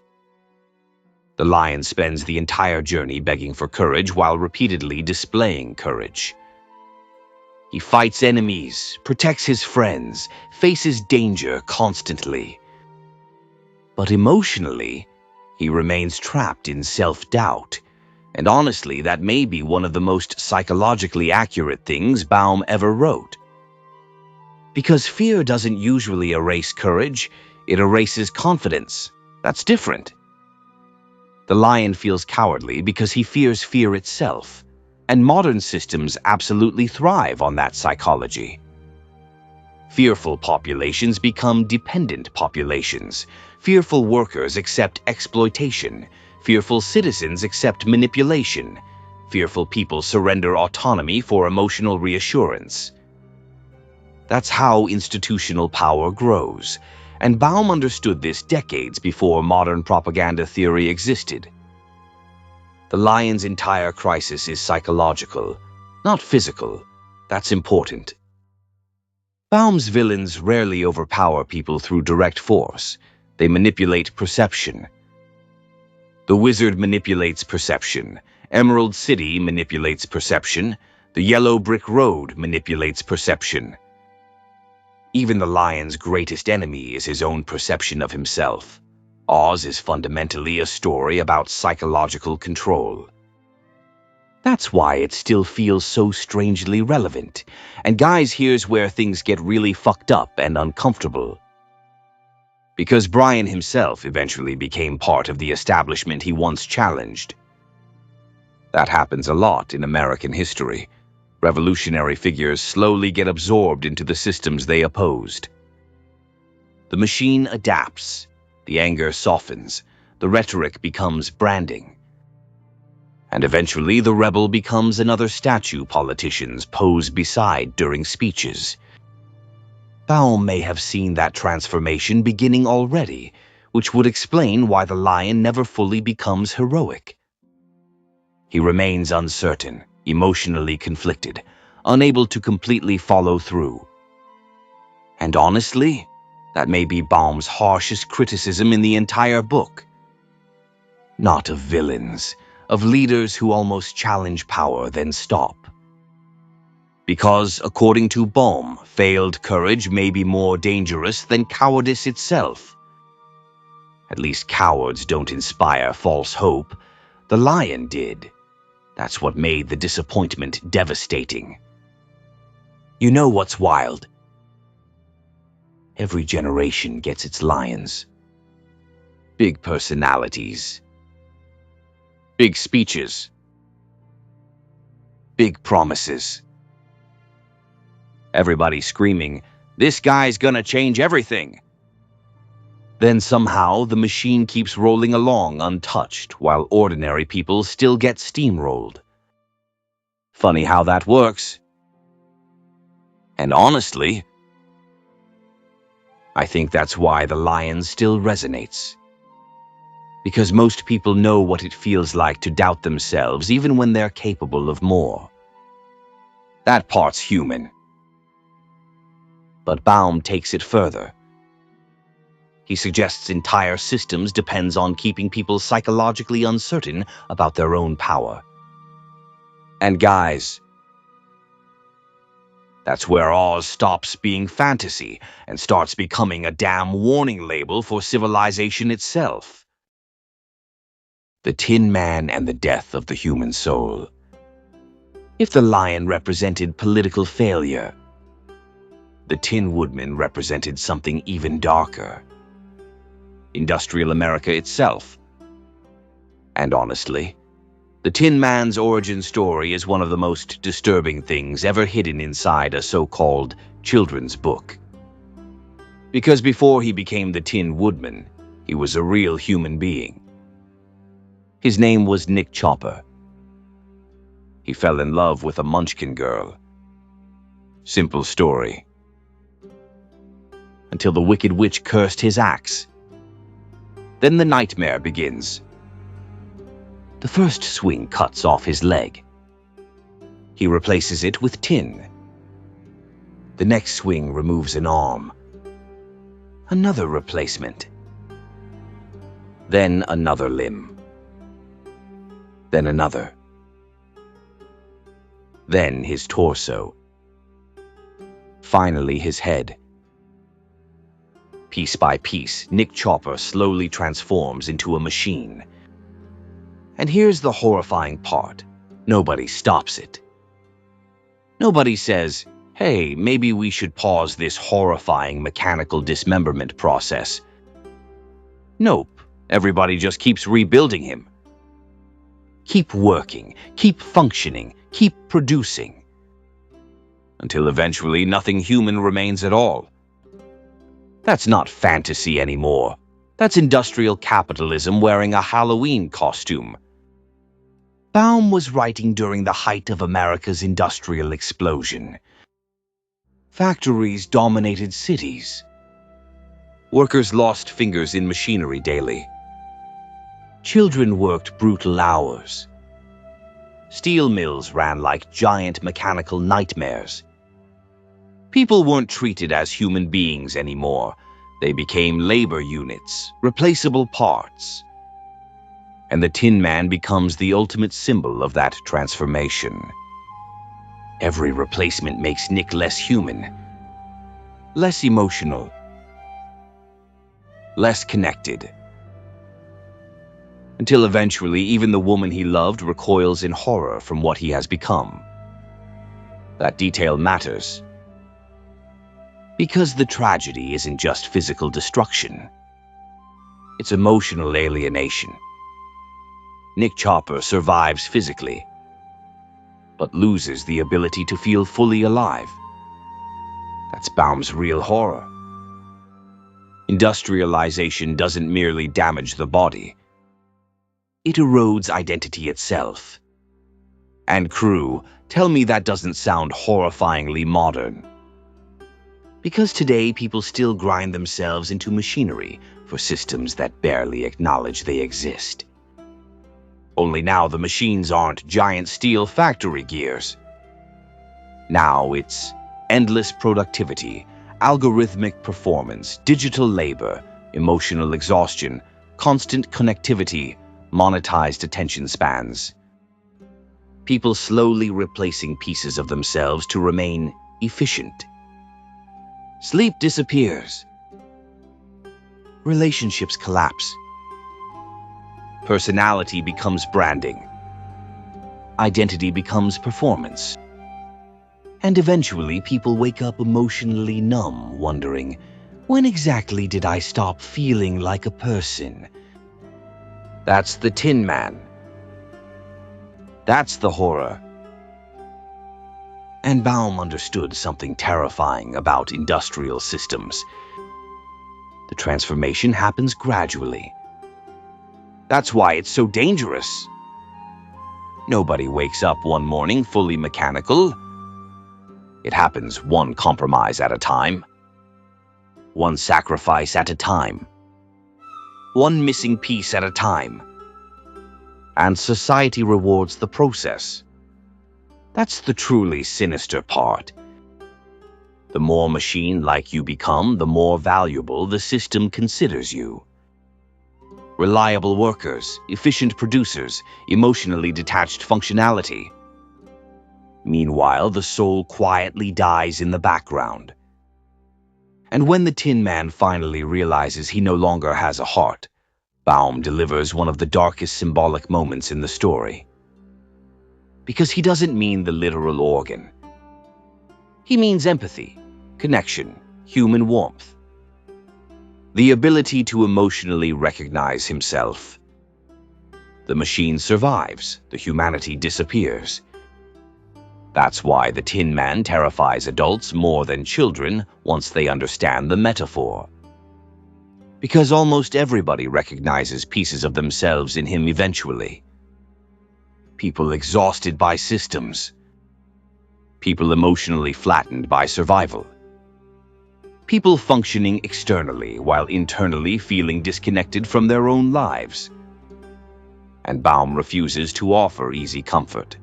The lion spends the entire journey begging for courage while repeatedly displaying courage. He fights enemies, protects his friends, faces danger constantly. But emotionally, he remains trapped in self-doubt. And honestly, that may be one of the most psychologically accurate things Baum ever wrote. Because fear doesn't usually erase courage, it erases confidence. That's different. The lion feels cowardly because he fears fear itself. And modern systems absolutely thrive on that psychology. Fearful populations become dependent populations. Fearful workers accept exploitation. Fearful citizens accept manipulation. Fearful people surrender autonomy for emotional reassurance. That's how institutional power grows, and Baum understood this decades before modern propaganda theory existed. The lion's entire crisis is psychological, not physical. That's important. Baum's villains rarely overpower people through direct force. They manipulate perception. The wizard manipulates perception. Emerald City manipulates perception. The yellow brick road manipulates perception. Even the lion's greatest enemy is his own perception of himself. Oz is fundamentally a story about psychological control. That's why it still feels so strangely relevant. And guys, here's where things get really fucked up and uncomfortable. Because Brian himself eventually became part of the establishment he once challenged. That happens a lot in American history. Revolutionary figures slowly get absorbed into the systems they opposed. The machine adapts, the anger softens, the rhetoric becomes branding. And eventually the rebel becomes another statue politicians pose beside during speeches. Baum may have seen that transformation beginning already, which would explain why the lion never fully becomes heroic. He remains uncertain, emotionally conflicted, unable to completely follow through. And honestly, that may be Baum's harshest criticism in the entire book. Not of villains, of leaders who almost challenge power then stop. Because, according to Baum, failed courage may be more dangerous than cowardice itself. At least cowards don't inspire false hope. The lion did. That's what made the disappointment devastating. You know what's wild? Every generation gets its lions. Big personalities. Big speeches. Big promises. Everybody screaming, "This guy's gonna change everything." Then somehow the machine keeps rolling along untouched while ordinary people still get steamrolled. Funny how that works. And honestly, I think that's why the lion still resonates. Because most people know what it feels like to doubt themselves even when they're capable of more. That part's human. But Baum takes it further. He suggests entire systems depends on keeping people psychologically uncertain about their own power. And guys, that's where Oz stops being fantasy and starts becoming a damn warning label for civilization itself. The Tin Man and the death of the human soul. If the lion represented political failure, the Tin Woodman represented something even darker. Industrial America itself. And honestly, the Tin Man's origin story is one of the most disturbing things ever hidden inside a so-called children's book. Because before he became the Tin Woodman, he was a real human being. His name was Nick Chopper. He fell in love with a Munchkin girl. Simple story. Until the Wicked Witch cursed his axe. Then the nightmare begins. The first swing cuts off his leg. He replaces it with tin. The next swing removes an arm. Another replacement. Then another limb. Then another. Then his torso. Finally his head. Piece by piece, Nick Chopper slowly transforms into a machine. And here's the horrifying part. Nobody stops it. Nobody says, "Hey, maybe we should pause this horrifying mechanical dismemberment process." Nope, everybody just keeps rebuilding him. Keep working, keep functioning, keep producing. until eventually nothing human remains at all. That's not fantasy anymore. That's industrial capitalism wearing a Halloween costume. Baum was writing during the height of America's industrial explosion. Factories dominated cities. Workers lost fingers in machinery daily. Children worked brutal hours. Steel mills ran like giant mechanical nightmares. People weren't treated as human beings anymore. They became labor units, replaceable parts. And the Tin Man becomes the ultimate symbol of that transformation. Every replacement makes Nick less human, less emotional, less connected. Until eventually, even the woman he loved recoils in horror from what he has become. That detail matters, because the tragedy isn't just physical destruction. It's emotional alienation. Nick Chopper survives physically, but loses the ability to feel fully alive. That's Baum's real horror. Industrialization doesn't merely damage the body. It erodes identity itself. And crew, tell me that doesn't sound horrifyingly modern. Because today people still grind themselves into machinery for systems that barely acknowledge they exist. Only now the machines aren't giant steel factory gears. Now it's endless productivity, algorithmic performance, digital labor, emotional exhaustion, constant connectivity, monetized attention spans. People slowly replacing pieces of themselves to remain efficient. Sleep disappears. Relationships collapse. Personality becomes branding. Identity becomes performance. And eventually people wake up emotionally numb, wondering, when exactly did I stop feeling like a person? That's the Tin Man. That's the horror. And Baum understood something terrifying about industrial systems. The transformation happens gradually. That's why it's so dangerous. Nobody wakes up one morning fully mechanical. It happens one compromise at a time. One sacrifice at a time. One missing piece at a time. And society rewards the process. That's the truly sinister part. The more machine-like you become, the more valuable the system considers you. Reliable workers, efficient producers, emotionally detached functionality. Meanwhile, the soul quietly dies in the background. And when the Tin Man finally realizes he no longer has a heart, Baum delivers one of the darkest symbolic moments in the story. Because he doesn't mean the literal organ. He means empathy, connection, human warmth. The ability to emotionally recognize himself. The machine survives, the humanity disappears. That's why the Tin Man terrifies adults more than children once they understand the metaphor. Because almost everybody recognizes pieces of themselves in him eventually. People exhausted by systems. People emotionally flattened by survival. People functioning externally while internally feeling disconnected from their own lives. And Baum refuses to offer easy comfort.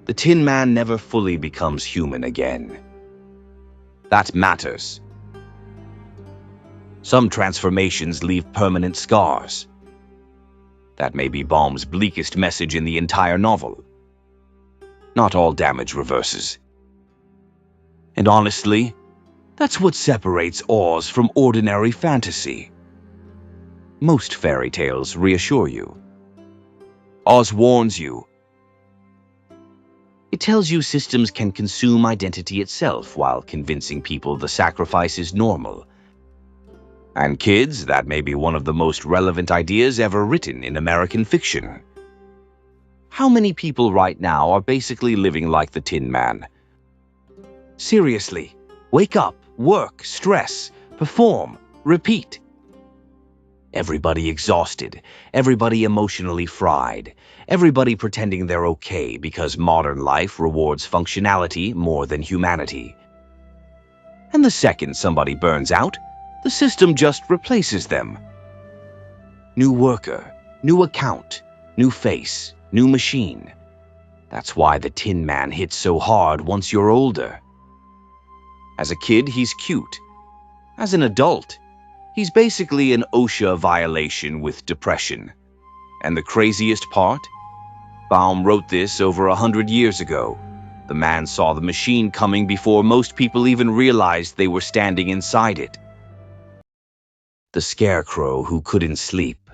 The Tin Man never fully becomes human again. That matters. Some transformations leave permanent scars. That may be Baum's bleakest message in the entire novel. Not all damage reverses. And honestly, that's what separates Oz from ordinary fantasy. Most fairy tales reassure you. Oz warns you. It tells you systems can consume identity itself while convincing people the sacrifice is normal. And kids, that may be one of the most relevant ideas ever written in American fiction. How many people right now are basically living like the Tin Man? Seriously, wake up, work, stress, perform, repeat. Everybody exhausted, everybody emotionally fried, everybody pretending they're okay because modern life rewards functionality more than humanity. And the second somebody burns out, the system just replaces them. New worker, new account, new face, new machine. That's why the Tin Man hits so hard once you're older. As a kid, he's cute. As an adult, he's basically an OSHA violation with depression. And the craziest part? Baum wrote this over 100 years ago. The man saw the machine coming before most people even realized they were standing inside it. The Scarecrow who couldn't sleep.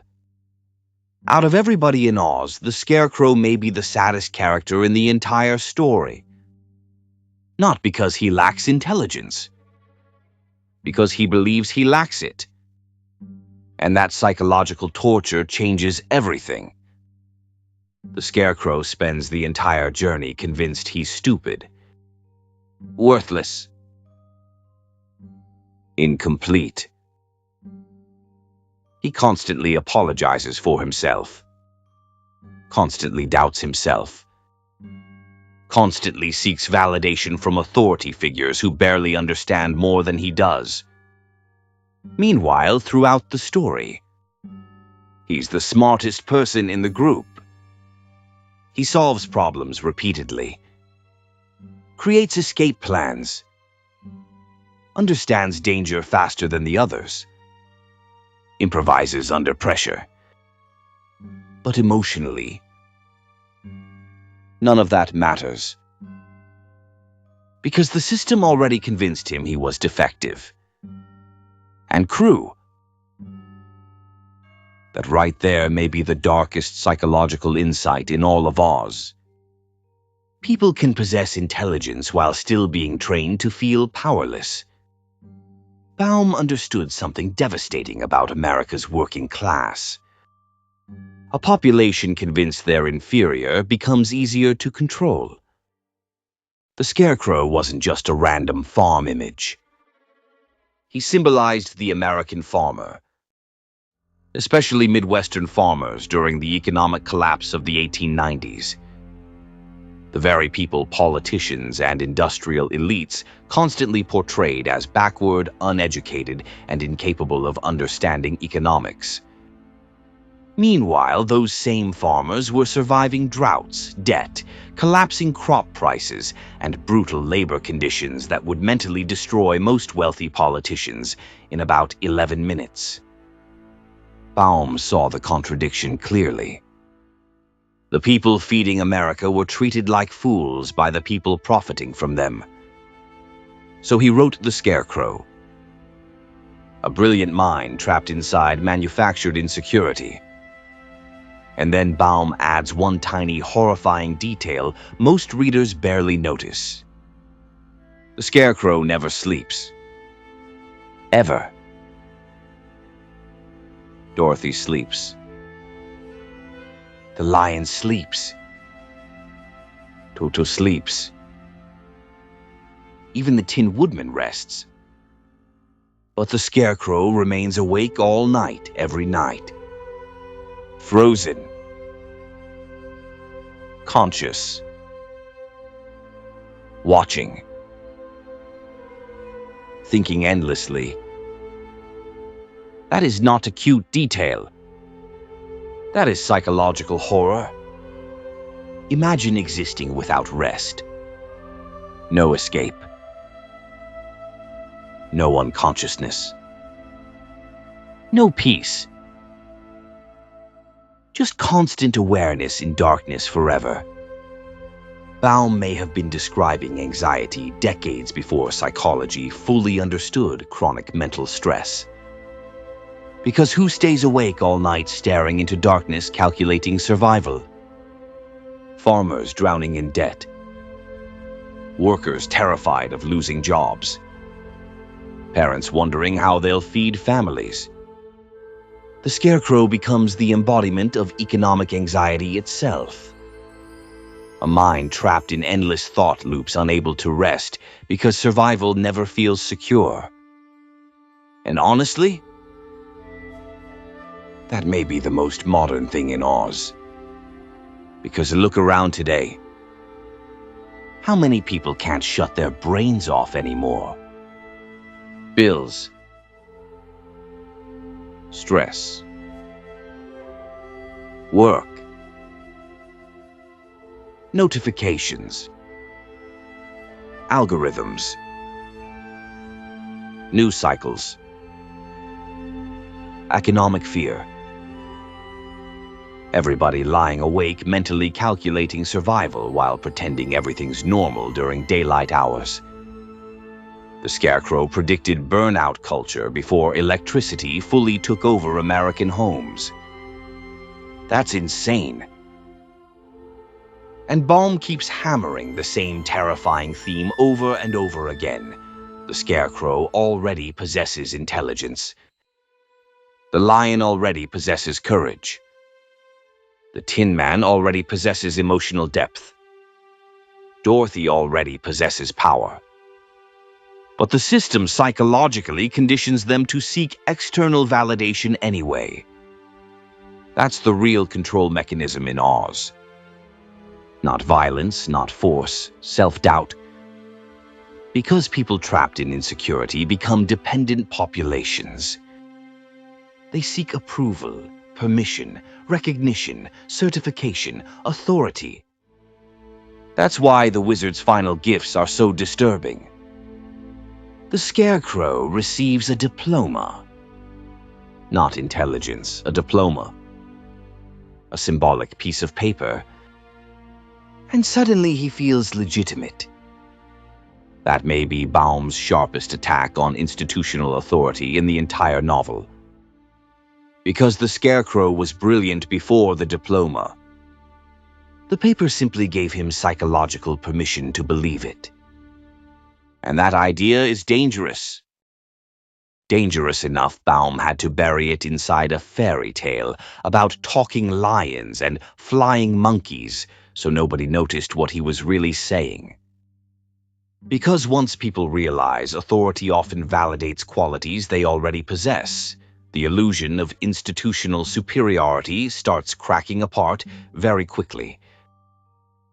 Out of everybody in Oz, the Scarecrow may be the saddest character in the entire story. Not because he lacks intelligence, because he believes he lacks it. And that psychological torture changes everything. The Scarecrow spends the entire journey convinced he's stupid, worthless, incomplete. He constantly apologizes for himself, constantly doubts himself, constantly seeks validation from authority figures who barely understand more than he does. Meanwhile, throughout the story, he's the smartest person in the group. He solves problems repeatedly, creates escape plans, understands danger faster than the others, improvises under pressure. But emotionally, none of that matters. Because the system already convinced him he was defective. And Crew, that right there may be the darkest psychological insight in all of Oz. People can possess intelligence while still being trained to feel powerless. Baum understood something devastating about America's working class. A population convinced they're inferior becomes easier to control. The Scarecrow wasn't just a random farm image. He symbolized the American farmer, especially Midwestern farmers during the economic collapse of the 1890s. The very people politicians and industrial elites constantly portrayed as backward, uneducated, and incapable of understanding economics. Meanwhile, those same farmers were surviving droughts, debt, collapsing crop prices, and brutal labor conditions that would mentally destroy most wealthy politicians in about 11 minutes. Baum saw the contradiction clearly. The people feeding America were treated like fools by the people profiting from them. So he wrote The Scarecrow, a brilliant mind trapped inside manufactured insecurity. And then Baum adds one tiny, horrifying detail most readers barely notice. The Scarecrow never sleeps. Ever. Dorothy sleeps. The lion sleeps. Toto sleeps. Even the Tin Woodman rests. But the Scarecrow remains awake all night, every night. Frozen. Conscious. Watching. Thinking endlessly. That is not a cute detail. That is psychological horror. Imagine existing without rest. No escape. No unconsciousness. No peace. Just constant awareness in darkness forever. Baum may have been describing anxiety decades before psychology fully understood chronic mental stress. Because who stays awake all night staring into darkness calculating survival? Farmers drowning in debt. Workers terrified of losing jobs. Parents wondering how they'll feed families. The Scarecrow becomes the embodiment of economic anxiety itself. A mind trapped in endless thought loops, unable to rest because survival never feels secure. And honestly, that may be the most modern thing in Oz. Because look around today. How many people can't shut their brains off anymore? Bills, stress, work, notifications, algorithms, news cycles, economic fear. Everybody lying awake, mentally calculating survival while pretending everything's normal during daylight hours. The Scarecrow predicted burnout culture before electricity fully took over American homes. That's insane. And Baum keeps hammering the same terrifying theme over and over again. The Scarecrow already possesses intelligence. The Lion already possesses courage. The Tin Man already possesses emotional depth. Dorothy already possesses power. But the system psychologically conditions them to seek external validation anyway. That's the real control mechanism in Oz. Not violence, not force, self-doubt. Because people trapped in insecurity become dependent populations. They seek approval, permission, recognition, certification, authority. That's why the wizard's final gifts are so disturbing. The Scarecrow receives a diploma. Not intelligence, a diploma. A symbolic piece of paper. And suddenly he feels legitimate. That may be Baum's sharpest attack on institutional authority in the entire novel. Because the Scarecrow was brilliant before the diploma. The paper simply gave him psychological permission to believe it. And that idea is dangerous. Dangerous enough, Baum had to bury it inside a fairy tale about talking lions and flying monkeys, so nobody noticed what he was really saying. Because once people realize authority often validates qualities they already possess, the illusion of institutional superiority starts cracking apart very quickly.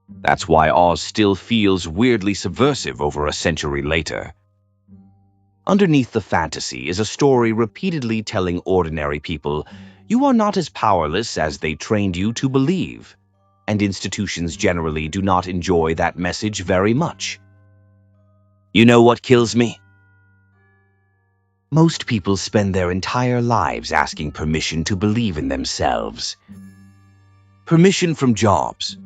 That's why Oz still feels weirdly subversive over a century later. Underneath the fantasy is a story repeatedly telling ordinary people, you are not as powerless as they trained you to believe, and institutions generally do not enjoy that message very much. You know what kills me? Most people spend their entire lives asking permission to believe in themselves. Permission from jobs.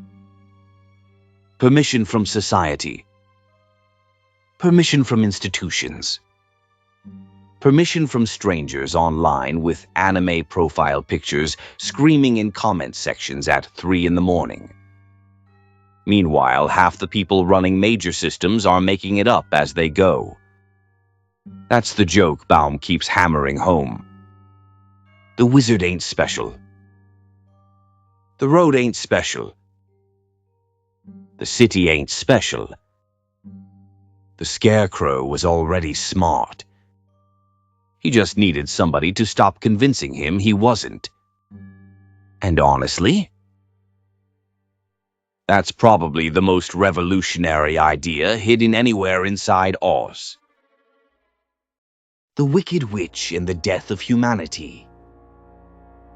Permission from society. Permission from institutions. Permission from strangers online with anime profile pictures screaming in comment sections at 3 in the morning. Meanwhile, half the people running major systems are making it up as they go. That's the joke Baum keeps hammering home. The wizard ain't special. The road ain't special. The city ain't special. The Scarecrow was already smart. He just needed somebody to stop convincing him he wasn't. And honestly, that's probably the most revolutionary idea hidden anywhere inside Oz. The Wicked Witch and the Death of Humanity.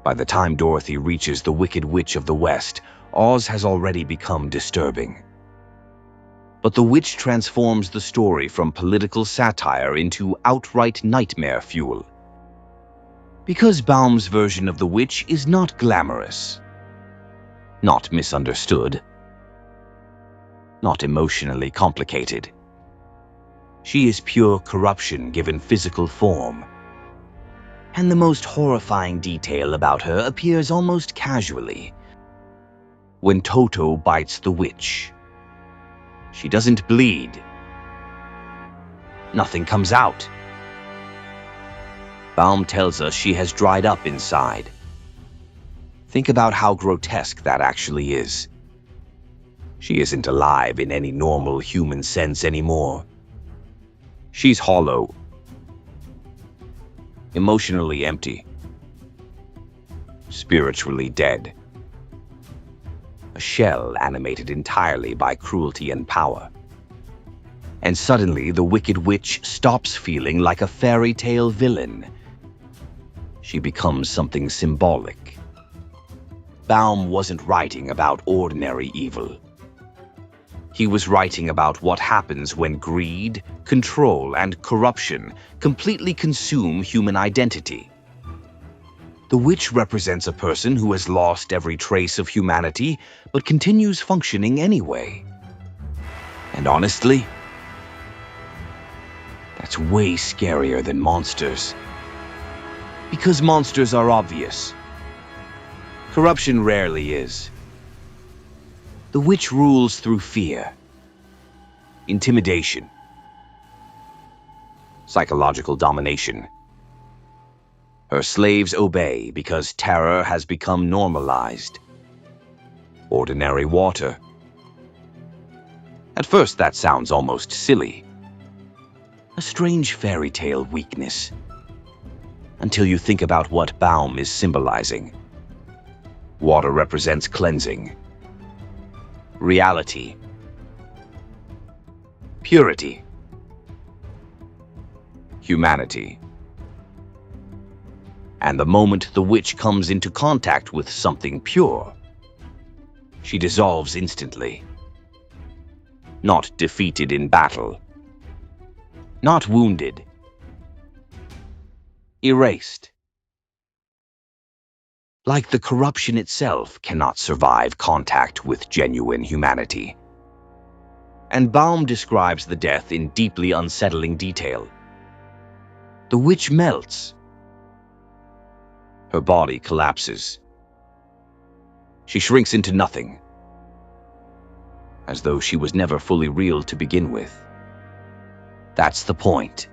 By the time Dorothy reaches the Wicked Witch of the West, Oz has already become disturbing. But the witch transforms the story from political satire into outright nightmare fuel. Because Baum's version of the witch is not glamorous, not misunderstood, not emotionally complicated. She is pure corruption given physical form. And the most horrifying detail about her appears almost casually. When Toto bites the witch, she doesn't bleed. Nothing comes out. Baum tells us she has dried up inside. Think about how grotesque that actually is. She isn't alive in any normal human sense anymore. She's hollow, emotionally empty, spiritually dead. A shell animated entirely by cruelty and power. And suddenly the wicked witch stops feeling like a fairy tale villain. She becomes something symbolic. Baum wasn't writing about ordinary evil. He was writing about what happens when greed, control, and corruption completely consume human identity. The witch represents a person who has lost every trace of humanity, but continues functioning anyway. And honestly, that's way scarier than monsters. Because monsters are obvious. Corruption rarely is. The witch rules through fear, intimidation, psychological domination. Her slaves obey because terror has become normalized. Ordinary water. At first, that sounds almost silly. A strange fairy tale weakness. Until you think about what Baum is symbolizing. Water represents cleansing, reality, purity, humanity. And the moment the witch comes into contact with something pure, she dissolves instantly. Not defeated in battle, not wounded, erased. Like the corruption itself cannot survive contact with genuine humanity. And Baum describes the death in deeply unsettling detail. The witch melts. Her body collapses. She shrinks into nothing, as though she was never fully real to begin with. That's the point.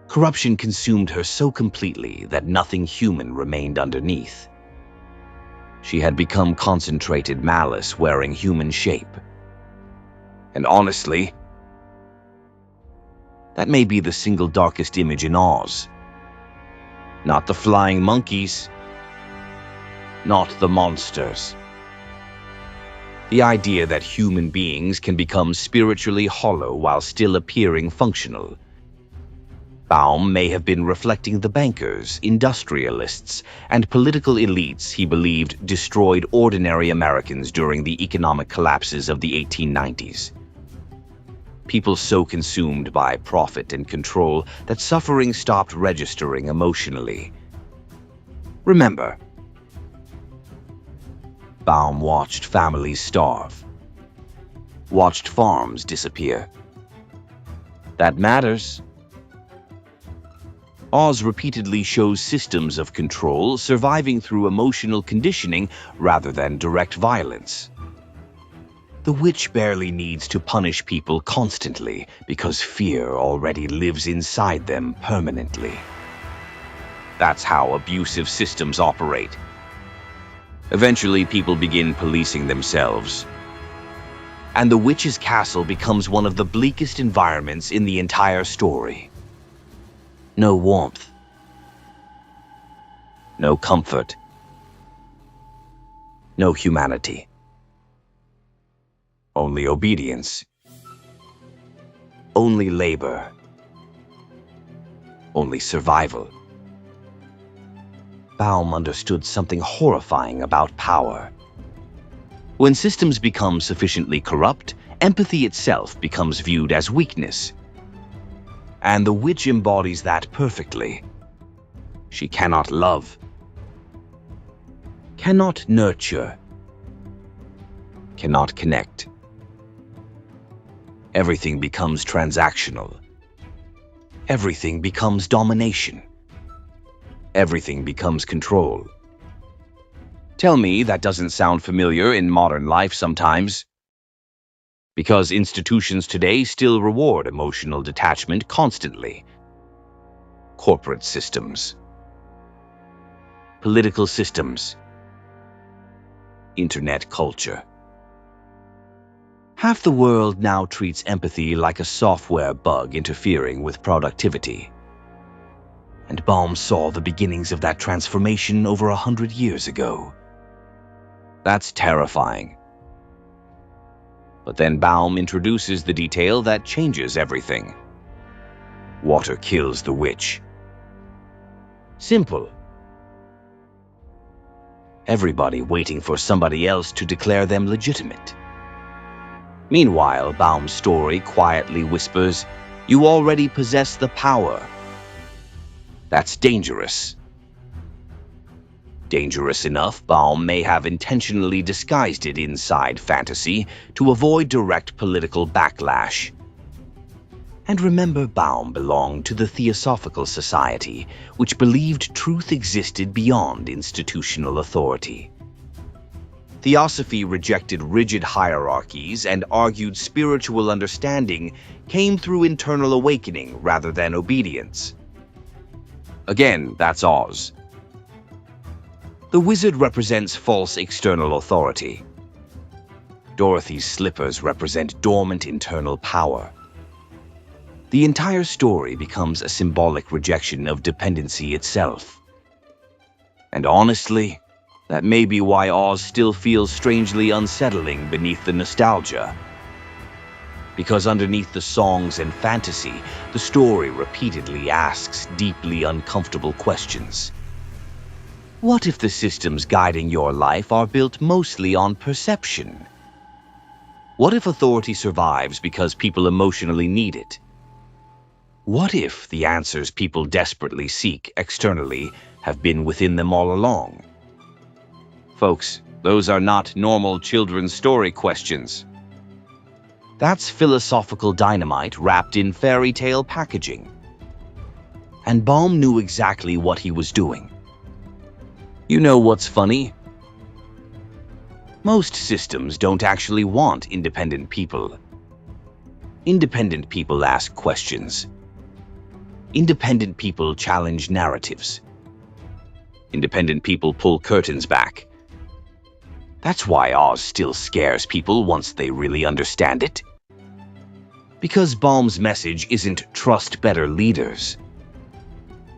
Corruption consumed her so completely that nothing human remained underneath. She had become concentrated malice wearing human shape. And honestly, that may be the single darkest image in Oz. Not the flying monkeys, not the monsters. The idea that human beings can become spiritually hollow while still appearing functional. Baum may have been reflecting the bankers, industrialists, and political elites he believed destroyed ordinary Americans during the economic collapses of the 1890s. People so consumed by profit and control that suffering stopped registering emotionally. Remember, Baum watched families starve, watched farms disappear. That matters. Oz repeatedly shows systems of control surviving through emotional conditioning rather than direct violence. The witch barely needs to punish people constantly because fear already lives inside them permanently. That's how abusive systems operate. Eventually, people begin policing themselves. And the witch's castle becomes one of the bleakest environments in the entire story. No warmth. No comfort. No humanity. Only obedience. Only labor. Only survival. Baum understood something horrifying about power. When systems become sufficiently corrupt, empathy itself becomes viewed as weakness. And the witch embodies that perfectly. She cannot love, cannot nurture, cannot connect. Everything becomes transactional. Everything becomes domination. Everything becomes control. Tell me that doesn't sound familiar in modern life sometimes. Because institutions today still reward emotional detachment constantly. Corporate systems, political systems, internet culture. Half the world now treats empathy like a software bug interfering with productivity. And Baum saw the beginnings of that transformation over 100 years ago. That's terrifying. But then Baum introduces the detail that changes everything. Water kills the witch. Simple. Everybody waiting for somebody else to declare them legitimate. Meanwhile, Baum's story quietly whispers, "You already possess the power." That's dangerous. Dangerous enough, Baum may have intentionally disguised it inside fantasy to avoid direct political backlash. And remember, Baum belonged to the Theosophical Society, which believed truth existed beyond institutional authority. Theosophy rejected rigid hierarchies and argued spiritual understanding came through internal awakening rather than obedience. Again, that's Oz. The wizard represents false external authority. Dorothy's slippers represent dormant internal power. The entire story becomes a symbolic rejection of dependency itself. And honestly, that may be why Oz still feels strangely unsettling beneath the nostalgia. Because underneath the songs and fantasy, the story repeatedly asks deeply uncomfortable questions. What if the systems guiding your life are built mostly on perception? What if authority survives because people emotionally need it? What if the answers people desperately seek externally have been within them all along? Folks, those are not normal children's story questions. That's philosophical dynamite wrapped in fairy tale packaging. And Baum knew exactly what he was doing. You know what's funny? Most systems don't actually want independent people. Independent people ask questions. Independent people challenge narratives. Independent people pull curtains back. That's why Oz still scares people once they really understand it. Because Baum's message isn't trust better leaders.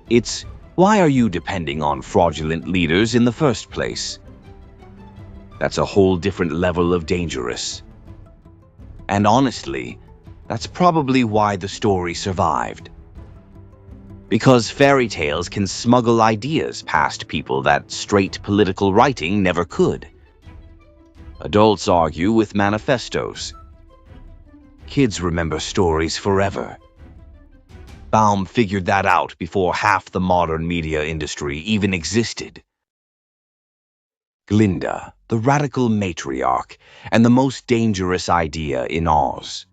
It's, why are you depending on fraudulent leaders in the first place? That's a whole different level of dangerous. And honestly, that's probably why the story survived. Because fairy tales can smuggle ideas past people that straight political writing never could. Adults argue with manifestos. Kids remember stories forever. Baum figured that out before half the modern media industry even existed. Glinda, the radical matriarch, and the most dangerous idea in Oz.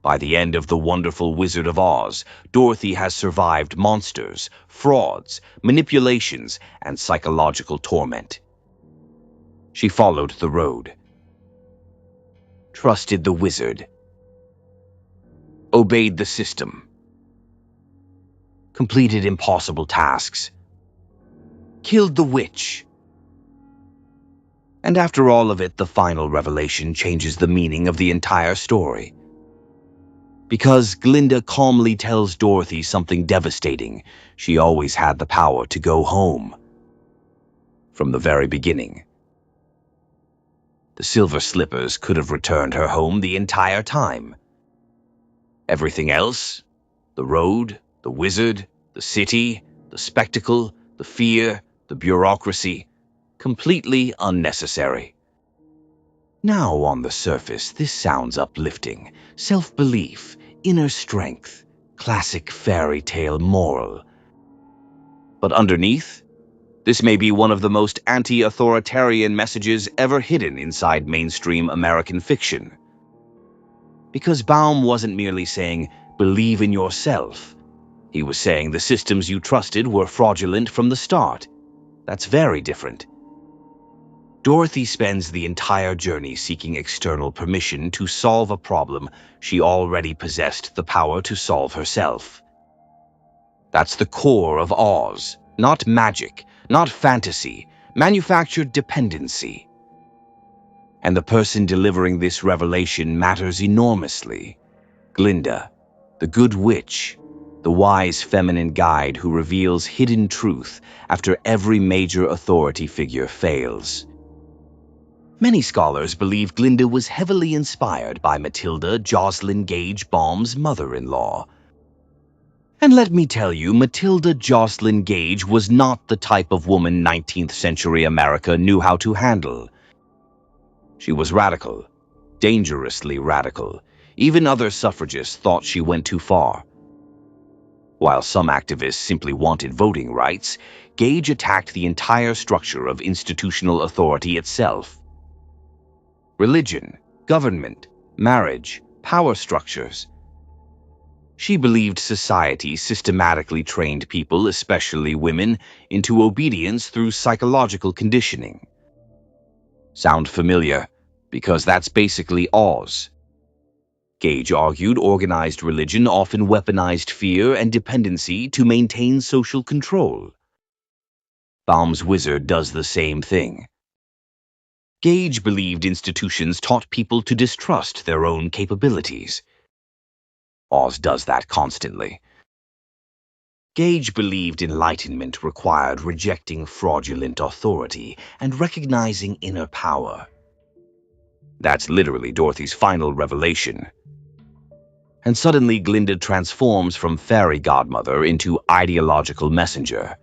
By the end of The Wonderful Wizard of Oz, Dorothy has survived monsters, frauds, manipulations, and psychological torment. She followed the road, trusted the wizard, obeyed the system, completed impossible tasks, killed the witch. And after all of it, the final revelation changes the meaning of the entire story. Because Glinda calmly tells Dorothy something devastating, she always had the power to go home. From the very beginning. The silver slippers could have returned her home the entire time. Everything else, the road, the wizard, the city, the spectacle, the fear, the bureaucracy, completely unnecessary. Now, on the surface, this sounds uplifting. Self-belief, inner strength, classic fairy tale moral. But underneath, this may be one of the most anti-authoritarian messages ever hidden inside mainstream American fiction. Because Baum wasn't merely saying, believe in yourself. He was saying the systems you trusted were fraudulent from the start. That's very different. Dorothy spends the entire journey seeking external permission to solve a problem she already possessed the power to solve herself. That's the core of Oz, not magic, not fantasy, manufactured dependency. And the person delivering this revelation matters enormously. Glinda, the good witch, the wise feminine guide who reveals hidden truth after every major authority figure fails. Many scholars believe Glinda was heavily inspired by Matilda Jocelyn Gage Baum's mother-in-law. And let me tell you, Matilda Jocelyn Gage was not the type of woman 19th century America knew how to handle. She was radical, dangerously radical. Even other suffragists thought she went too far. While some activists simply wanted voting rights, Gage attacked the entire structure of institutional authority itself. Religion, government, marriage, power structures. She believed society systematically trained people, especially women, into obedience through psychological conditioning. Sound familiar? Because that's basically Oz. Gage argued organized religion often weaponized fear and dependency to maintain social control. Baum's wizard does the same thing. Gage believed institutions taught people to distrust their own capabilities. Oz does that constantly. Gage believed enlightenment required rejecting fraudulent authority and recognizing inner power. That's literally Dorothy's final revelation. And suddenly Glinda transforms from fairy godmother into ideological messenger.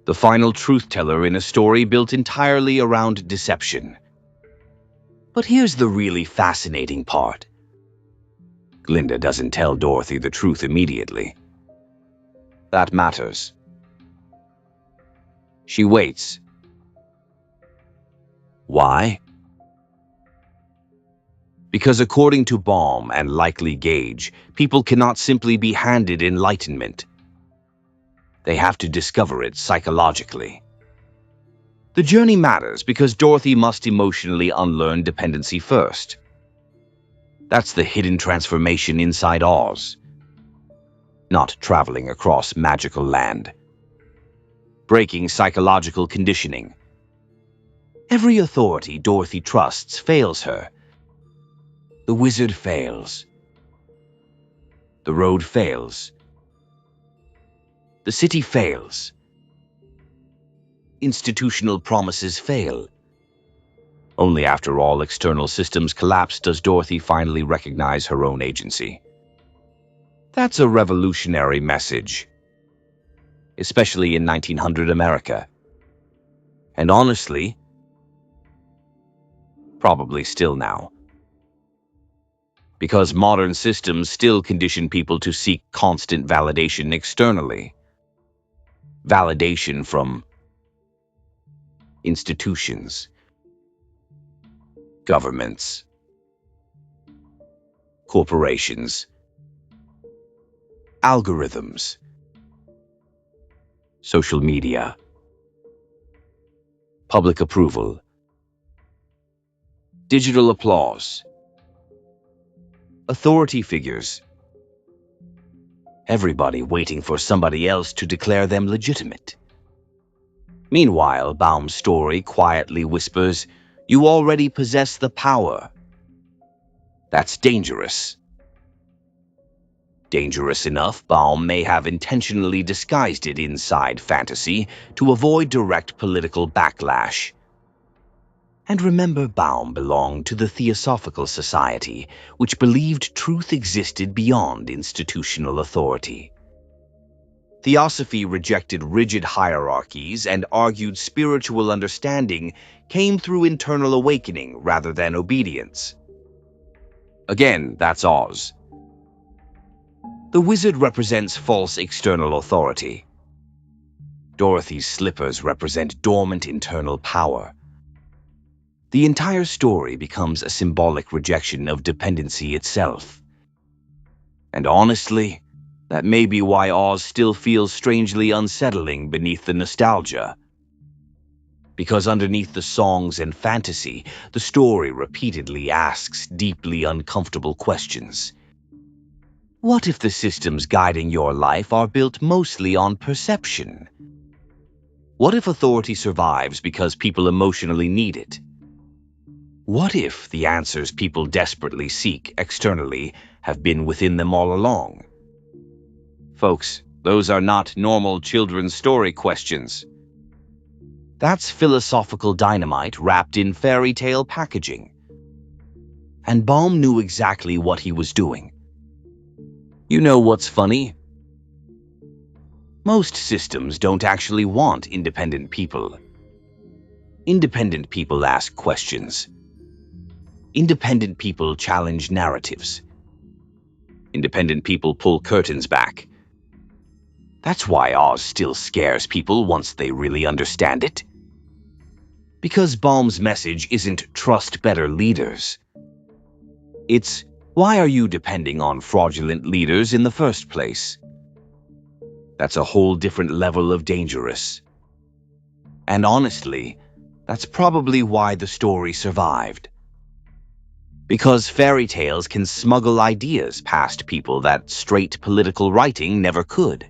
The final truth-teller in a story built entirely around deception. But here's the really fascinating part. Glinda doesn't tell Dorothy the truth immediately. That matters. She waits. Why? Because according to Baum and likely Gage, people cannot simply be handed enlightenment. They have to discover it psychologically. The journey matters because Dorothy must emotionally unlearn dependency first. That's the hidden transformation inside Oz. Not traveling across magical land. Breaking psychological conditioning. Every authority Dorothy trusts fails her. The wizard fails. The road fails. The city fails. Institutional promises fail. Only after all external systems collapse does Dorothy finally recognize her own agency. That's a revolutionary message, especially in 1900 America. And honestly, probably still now. Because modern systems still condition people to seek constant validation externally. Validation from institutions, governments, corporations, algorithms, social media, public approval, digital applause, authority figures, everybody waiting for somebody else to declare them legitimate. Meanwhile, Baum's story quietly whispers, "You already possess the power." That's dangerous. Dangerous enough, Baum may have intentionally disguised it inside fantasy to avoid direct political backlash. And remember, Baum belonged to the Theosophical Society, which believed truth existed beyond institutional authority. Theosophy rejected rigid hierarchies and argued spiritual understanding came through internal awakening rather than obedience. Again, that's Oz. The wizard represents false external authority. Dorothy's slippers represent dormant internal power. The entire story becomes a symbolic rejection of dependency itself. And honestly, that may be why Oz still feels strangely unsettling beneath the nostalgia. Because underneath the songs and fantasy, the story repeatedly asks deeply uncomfortable questions. What if the systems guiding your life are built mostly on perception? What if authority survives because people emotionally need it? What if the answers people desperately seek externally have been within them all along? Folks, those are not normal children's story questions. That's philosophical dynamite wrapped in fairy tale packaging. And Baum knew exactly what he was doing. You know what's funny? Most systems don't actually want independent people. Independent people ask questions. Independent people challenge narratives. Independent people pull curtains back. That's why Oz still scares people once they really understand it. Because Baum's message isn't trust better leaders. It's, why are you depending on fraudulent leaders in the first place? That's a whole different level of dangerous. And honestly, that's probably why the story survived. Because fairy tales can smuggle ideas past people that straight political writing never could.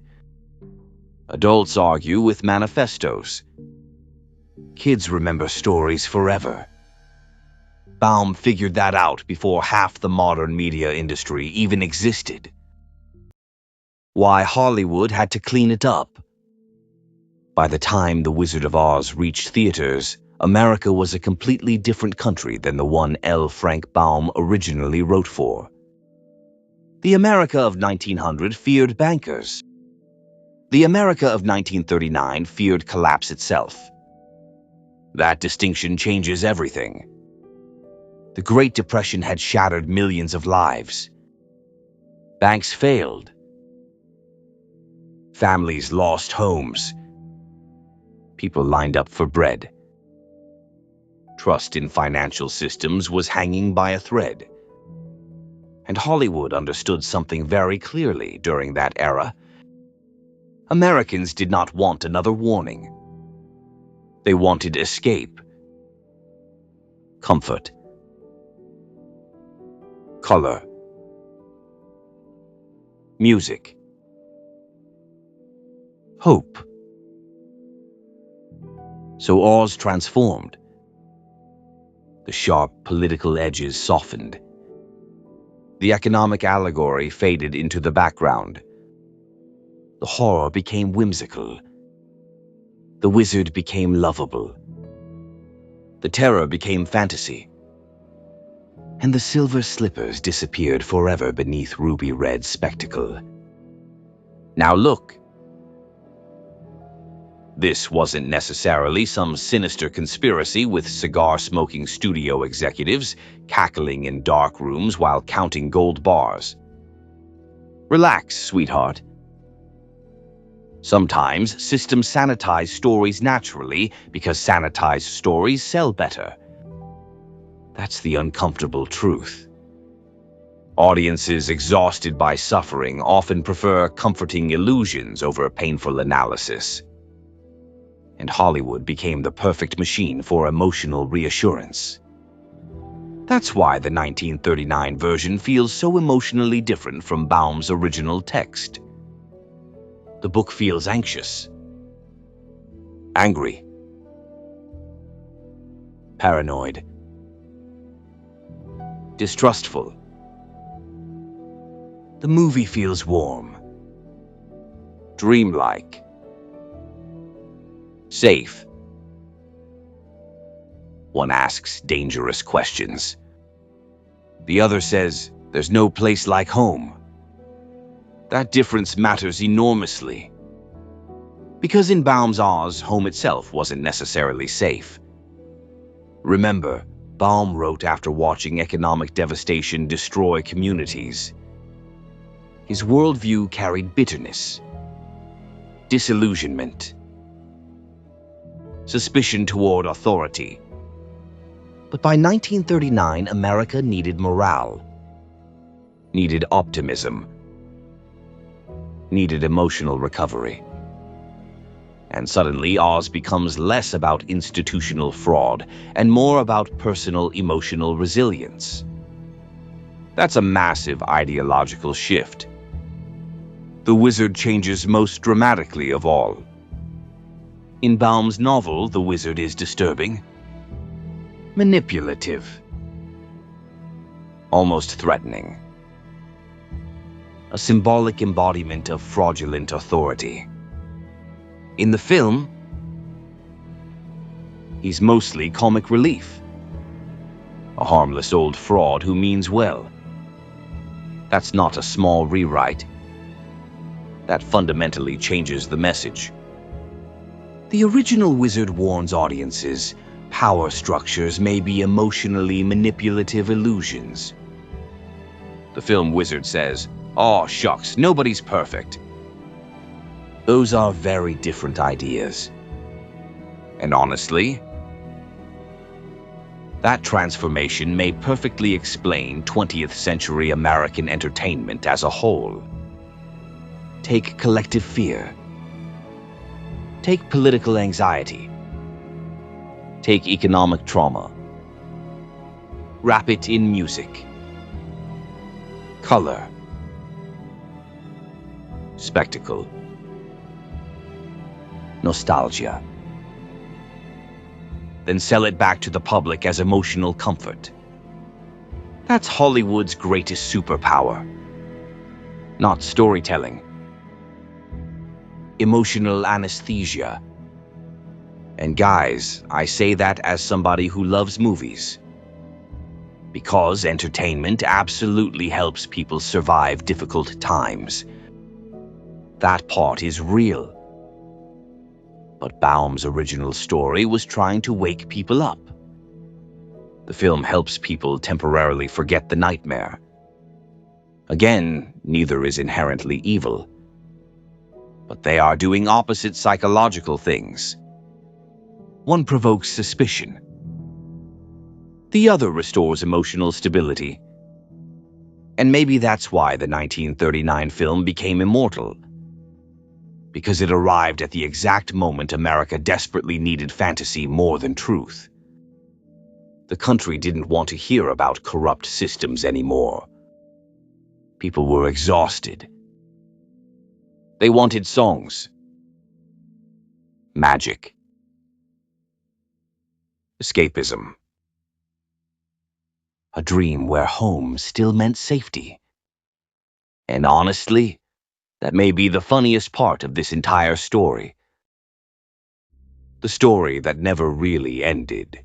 Adults argue with manifestos. Kids remember stories forever. Baum figured that out before half the modern media industry even existed. Why Hollywood had to clean it up. By the time The Wizard of Oz reached theaters, America was a completely different country than the one L. Frank Baum originally wrote for. The America of 1900 feared bankers. The America of 1939 feared collapse itself. That distinction changes everything. The Great Depression had shattered millions of lives. Banks failed. Families lost homes. People lined up for bread. Trust in financial systems was hanging by a thread. And Hollywood understood something very clearly during that era. Americans did not want another warning. They wanted escape, comfort, color, music, hope. So Oz transformed. The sharp political edges softened. The economic allegory faded into the background. The horror became whimsical. The wizard became lovable. The terror became fantasy. And the silver slippers disappeared forever beneath ruby-red spectacle. Now look. This wasn't necessarily some sinister conspiracy with cigar-smoking studio executives cackling in dark rooms while counting gold bars. Relax, sweetheart. Sometimes systems sanitize stories naturally because sanitized stories sell better. That's the uncomfortable truth. Audiences exhausted by suffering often prefer comforting illusions over painful analysis. And Hollywood became the perfect machine for emotional reassurance. That's why the 1939 version feels so emotionally different from Baum's original text. The book feels anxious, angry, paranoid, distrustful. The movie feels warm, dreamlike, safe. One asks dangerous questions. The other says, there's no place like home. That difference matters enormously. Because in Baum's Oz, home itself wasn't necessarily safe. Remember, Baum wrote after watching economic devastation destroy communities. His worldview carried bitterness, disillusionment, suspicion toward authority. But by 1939, America needed morale, needed optimism, needed emotional recovery. And suddenly, Oz becomes less about institutional fraud and more about personal emotional resilience. That's a massive ideological shift. The wizard changes most dramatically of all. In Baum's novel, the wizard is disturbing, manipulative, almost threatening. A symbolic embodiment of fraudulent authority. In the film, he's mostly comic relief. A harmless old fraud who means well. That's not a small rewrite. That fundamentally changes the message. The original wizard warns audiences, power structures may be emotionally manipulative illusions. The film wizard says, "Aw, shucks, nobody's perfect." Those are very different ideas. And honestly, that transformation may perfectly explain 20th century American entertainment as a whole. Take collective fear. Take political anxiety. Take economic trauma. Wrap it in music. Color. Spectacle. Nostalgia. Then sell it back to the public as emotional comfort. That's Hollywood's greatest superpower. Not storytelling. Emotional anesthesia. And guys, I say that as somebody who loves movies. Because entertainment absolutely helps people survive difficult times. That part is real. But Baum's original story was trying to wake people up. The film helps people temporarily forget the nightmare. Again, neither is inherently evil. But they are doing opposite psychological things. One provokes suspicion. The other restores emotional stability. And maybe that's why the 1939 film became immortal. Because it arrived at the exact moment America desperately needed fantasy more than truth. The country didn't want to hear about corrupt systems anymore. People were exhausted. They wanted songs, magic, escapism. A dream where home still meant safety. And honestly, that may be the funniest part of this entire story. The story that never really ended.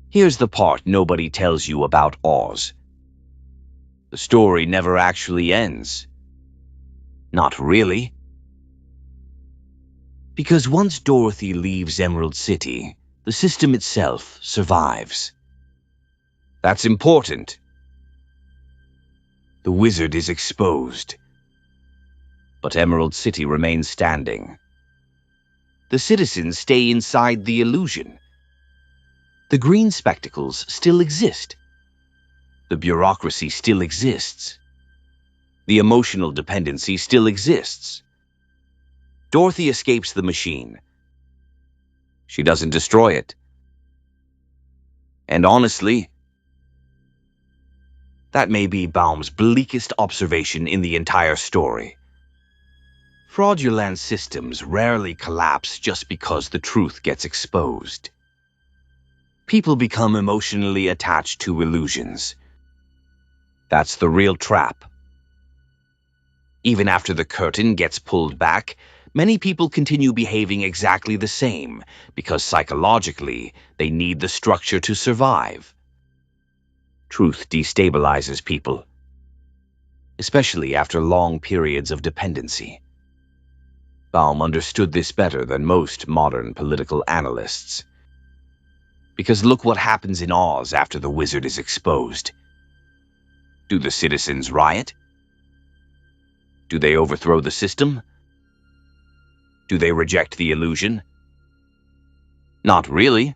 Here's the part nobody tells you about Oz. The story never actually ends. Not really. Because once Dorothy leaves Emerald City, the system itself survives. That's important. The wizard is exposed. But Emerald City remains standing. The citizens stay inside the illusion. The green spectacles still exist. The bureaucracy still exists. The emotional dependency still exists. Dorothy escapes the machine. She doesn't destroy it. And honestly, that may be Baum's bleakest observation in the entire story. Fraudulent systems rarely collapse just because the truth gets exposed. People become emotionally attached to illusions. That's the real trap. Even after the curtain gets pulled back, many people continue behaving exactly the same because psychologically they need the structure to survive. Truth destabilizes people, especially after long periods of dependency. Baum understood this better than most modern political analysts. Because look what happens in Oz after the wizard is exposed. Do the citizens riot? Do they overthrow the system? Do they reject the illusion? Not really.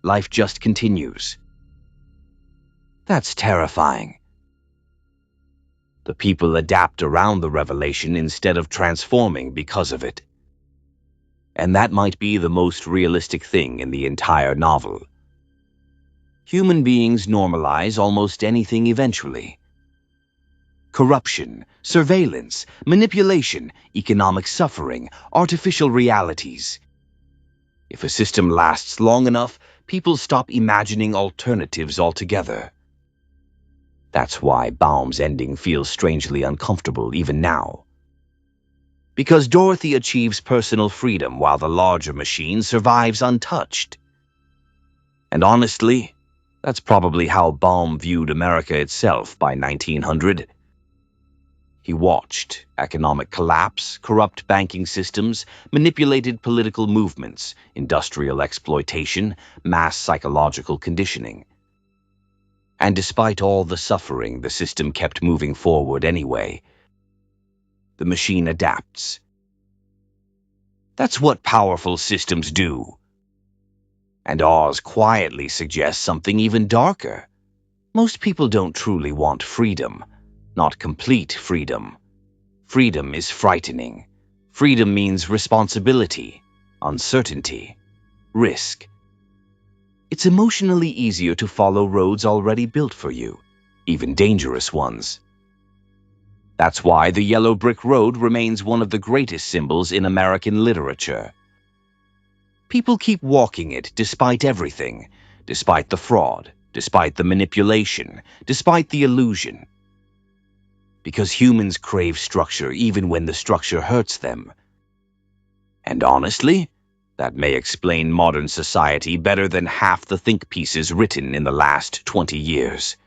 Life just continues. That's terrifying. The people adapt around the revelation instead of transforming because of it. And that might be the most realistic thing in the entire novel. Human beings normalize almost anything eventually. Corruption, surveillance, manipulation, economic suffering, artificial realities. If a system lasts long enough, people stop imagining alternatives altogether. That's why Baum's ending feels strangely uncomfortable even now. Because Dorothy achieves personal freedom while the larger machine survives untouched. And honestly, that's probably how Baum viewed America itself by 1900. He watched economic collapse, corrupt banking systems, manipulated political movements, industrial exploitation, mass psychological conditioning. And despite all the suffering, the system kept moving forward anyway. The machine adapts. That's what powerful systems do. And Oz quietly suggests something even darker. Most people don't truly want freedom, not complete freedom. Freedom is frightening. Freedom means responsibility, uncertainty, risk. It's emotionally easier to follow roads already built for you, even dangerous ones. That's why the yellow brick road remains one of the greatest symbols in American literature. People keep walking it despite everything, despite the fraud, despite the manipulation, despite the illusion. Because humans crave structure even when the structure hurts them. And honestly, that may explain modern society better than half the think pieces written in the last 20 years.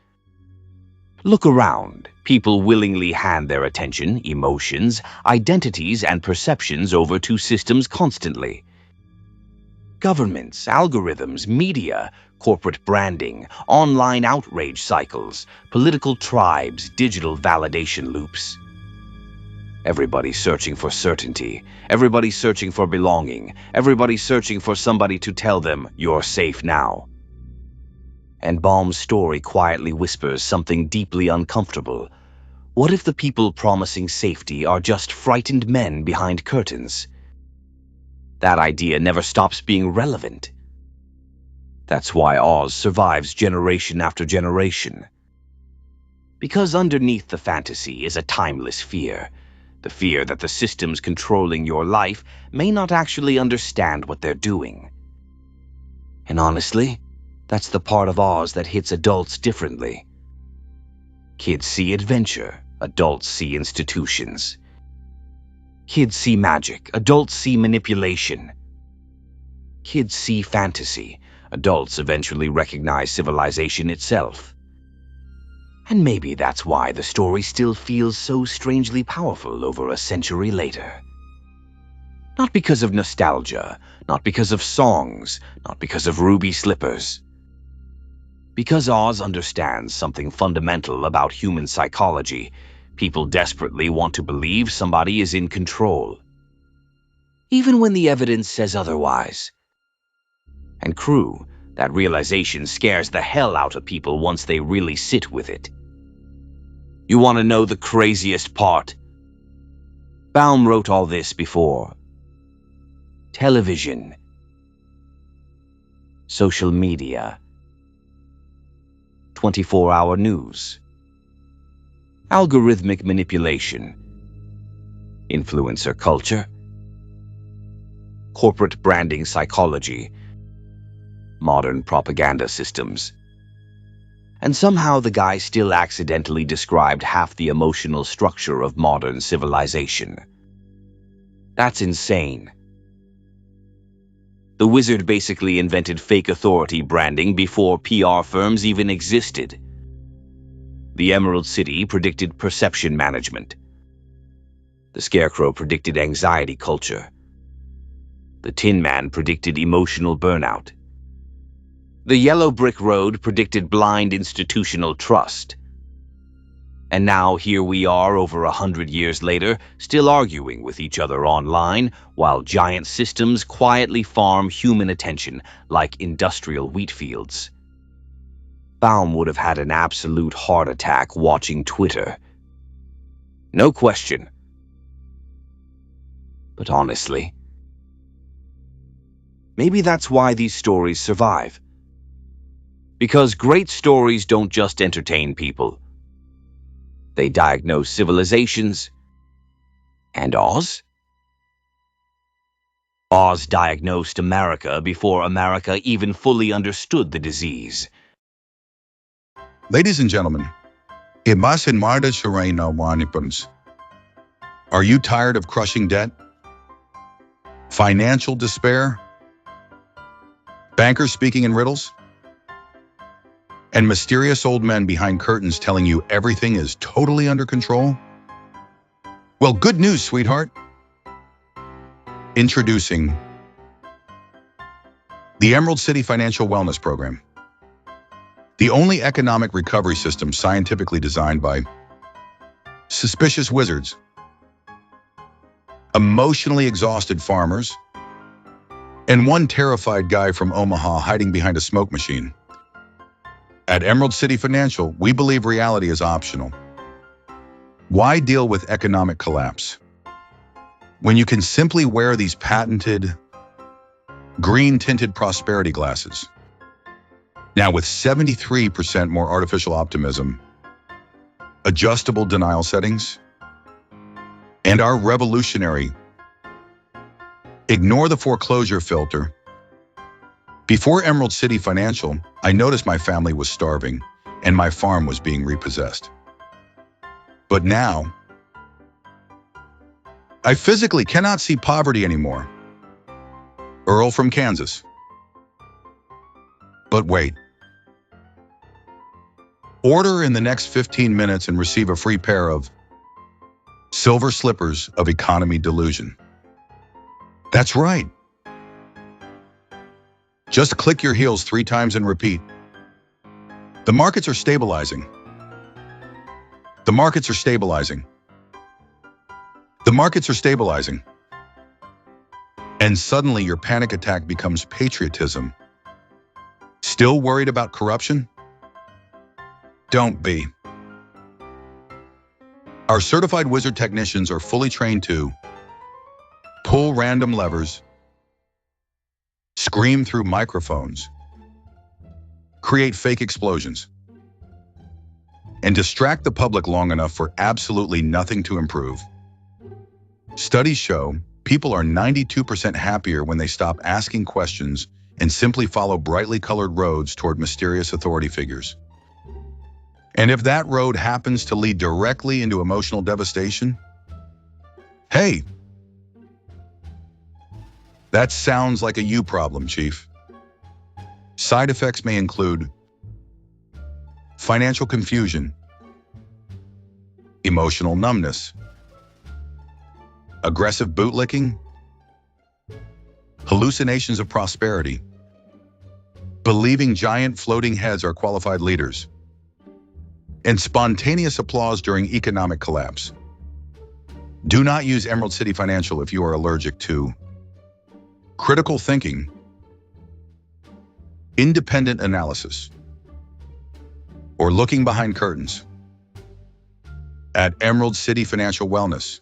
Look around. People willingly hand their attention, emotions, identities, and perceptions over to systems constantly. Governments, algorithms, media, corporate branding, online outrage cycles, political tribes, digital validation loops. Everybody's searching for certainty. Everybody's searching for belonging. Everybody's searching for somebody to tell them, "You're safe now." And Baum's story quietly whispers something deeply uncomfortable. What if the people promising safety are just frightened men behind curtains? That idea never stops being relevant. That's why Oz survives generation after generation. Because underneath the fantasy is a timeless fear. The fear that the systems controlling your life may not actually understand what they're doing. And honestly, that's the part of Oz that hits adults differently. Kids see adventure, adults see institutions. Kids see magic, adults see manipulation. Kids see fantasy, adults eventually recognize civilization itself. And maybe that's why the story still feels so strangely powerful over a century later. Not because of nostalgia, not because of songs, not because of ruby slippers. Because Oz understands something fundamental about human psychology. People desperately want to believe somebody is in control, even when the evidence says otherwise. And crew, that realization scares the hell out of people once they really sit with it. You want to know the craziest part? Baum wrote all this before television, social media, 24-hour news, algorithmic manipulation, influencer culture, corporate branding psychology, modern propaganda systems. And somehow the guy still accidentally described half the emotional structure of modern civilization. That's insane. The wizard basically invented fake authority branding before PR firms even existed. The Emerald City predicted perception management. The Scarecrow predicted anxiety culture. The Tin Man predicted emotional burnout. The Yellow Brick Road predicted blind institutional trust. And now here we are over 100 years later, still arguing with each other online, while giant systems quietly farm human attention like industrial wheat fields. Baum would have had an absolute heart attack watching Twitter. No question. But honestly, maybe that's why these stories survive. Because great stories don't just entertain people. They diagnose civilizations. And Oz? Oz diagnosed America before America even fully understood the disease. Ladies and gentlemen, imasin marda shirai na wanipans. Are you tired of crushing debt? Financial despair? Bankers speaking in riddles? And mysterious old men behind curtains telling you everything is totally under control? Well, good news, sweetheart. Introducing the Emerald City Financial Wellness Program, the only economic recovery system scientifically designed by suspicious wizards, emotionally exhausted farmers, and one terrified guy from Omaha hiding behind a smoke machine. At Emerald City Financial, we believe reality is optional. Why deal with economic collapse when you can simply wear these patented, green-tinted prosperity glasses? Now with 73% more artificial optimism, adjustable denial settings, and our revolutionary ignore the foreclosure filter. Before Emerald City Financial, I noticed my family was starving and my farm was being repossessed. But now, I physically cannot see poverty anymore. Earl from Kansas. But wait. Order in the next 15 minutes and receive a free pair of silver slippers of economy delusion. That's right. Just click your heels 3 times and repeat. The markets are stabilizing. The markets are stabilizing. The markets are stabilizing. And suddenly your panic attack becomes patriotism. Still worried about corruption? Don't be. Our certified wizard technicians are fully trained to pull random levers, scream through microphones, create fake explosions, and distract the public long enough for absolutely nothing to improve. Studies show people are 92% happier when they stop asking questions and simply follow brightly colored roads toward mysterious authority figures. And if that road happens to lead directly into emotional devastation, hey, that sounds like a you problem, Chief. Side effects may include financial confusion, emotional numbness, aggressive bootlicking, hallucinations of prosperity, believing giant floating heads are qualified leaders, and spontaneous applause during economic collapse. Do not use Emerald City Financial if you are allergic to critical thinking, independent analysis, or looking behind curtains. At Emerald City Financial Wellness,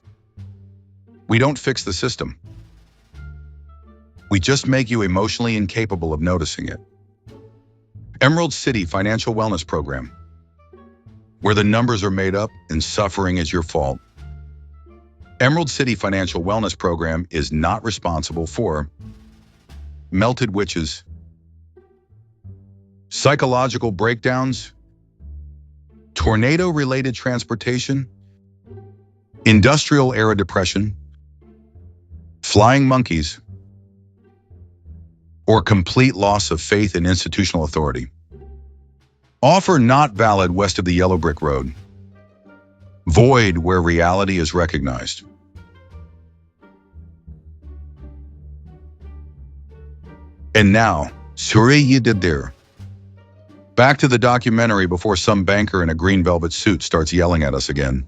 we don't fix the system. We just make you emotionally incapable of noticing it. Emerald City Financial Wellness Program, where the numbers are made up and suffering is your fault. Emerald City Financial Wellness Program is not responsible for melted witches, psychological breakdowns, tornado-related transportation, industrial era depression, flying monkeys, or complete loss of faith in institutional authority. Offer not valid west of the yellow brick road. Void where reality is recognized. And now, Surya did there. Back to the documentary before some banker in a green velvet suit starts yelling at us again.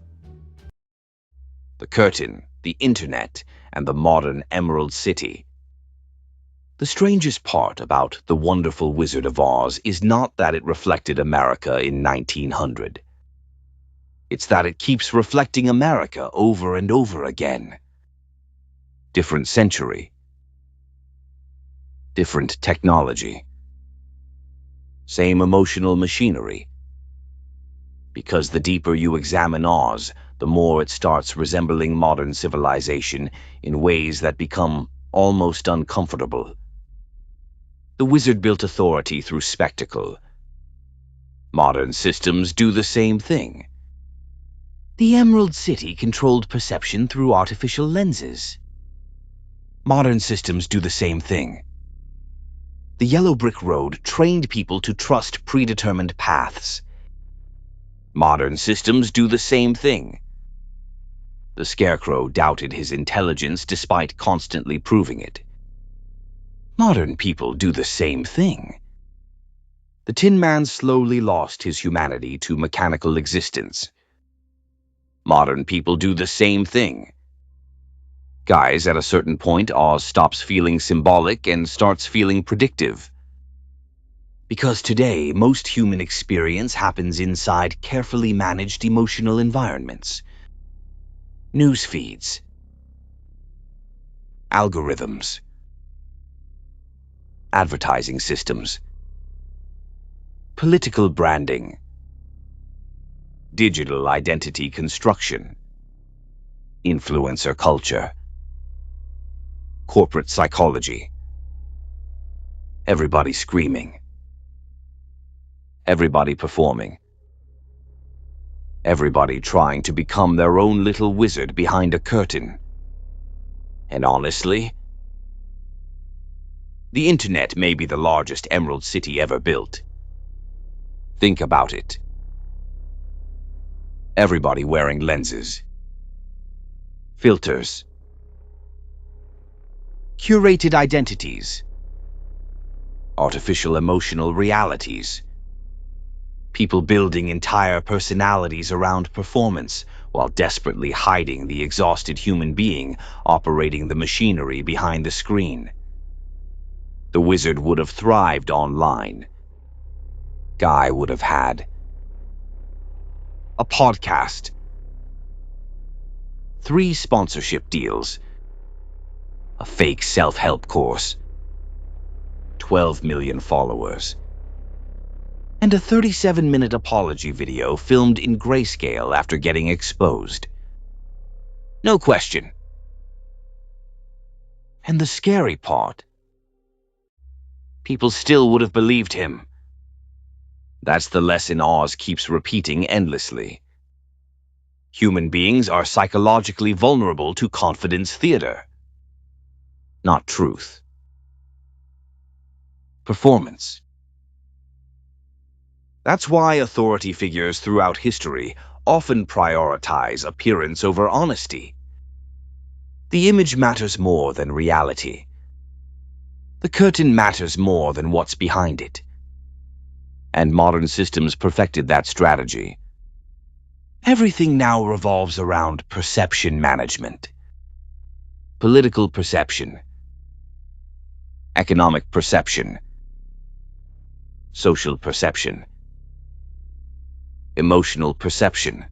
The curtain, the internet, and the modern Emerald City. The strangest part about The Wonderful Wizard of Oz is not that it reflected America in 1900. It's that it keeps reflecting America over and over again. Different century. Different technology. Same emotional machinery. Because the deeper you examine Oz, the more it starts resembling modern civilization in ways that become almost uncomfortable. The wizard built authority through spectacle. Modern systems do the same thing. The Emerald City controlled perception through artificial lenses. Modern systems do the same thing. The yellow brick road trained people to trust predetermined paths. Modern systems do the same thing. The Scarecrow doubted his intelligence despite constantly proving it. Modern people do the same thing. The Tin Man slowly lost his humanity to mechanical existence. Modern people do the same thing. Guys, at a certain point, Oz stops feeling symbolic and starts feeling predictive. Because today, most human experience happens inside carefully managed emotional environments. News feeds, algorithms, advertising systems, political branding, digital identity construction, influencer culture, corporate psychology. Everybody screaming. Everybody performing. Everybody trying to become their own little wizard behind a curtain. And honestly, the internet may be the largest Emerald City ever built. Think about it. Everybody wearing lenses, filters, curated identities, artificial emotional realities. People building entire personalities around performance while desperately hiding the exhausted human being operating the machinery behind the screen. The wizard would have thrived online. Guy would have had a podcast, 3 sponsorship deals, a fake self-help course, 12 million followers, and a 37-minute apology video filmed in grayscale after getting exposed. No question. And the scary part, people still would have believed him. That's the lesson Oz keeps repeating endlessly. Human beings are psychologically vulnerable to confidence theater, not truth. Performance. That's why authority figures throughout history often prioritize appearance over honesty. The image matters more than reality. The curtain matters more than what's behind it. And modern systems perfected that strategy. Everything now revolves around perception management. Political perception, economic perception, social perception, emotional perception.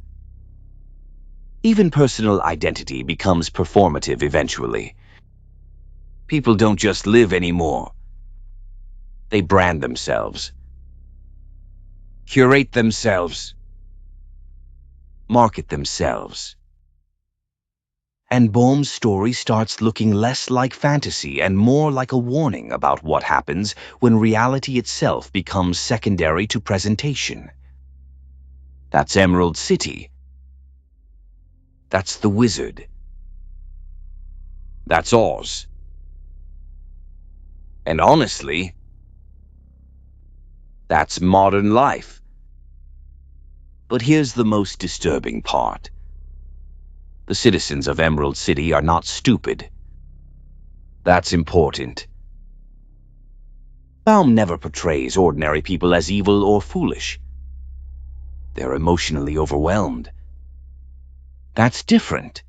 Even personal identity becomes performative eventually. People don't just live anymore. They brand themselves, curate themselves, market themselves. And Bohm's story starts looking less like fantasy and more like a warning about what happens when reality itself becomes secondary to presentation. That's Emerald City. That's the wizard. That's Oz. And honestly, that's modern life. But here's the most disturbing part. The citizens of Emerald City are not stupid. That's important. Baum never portrays ordinary people as evil or foolish. They're emotionally overwhelmed. That's different.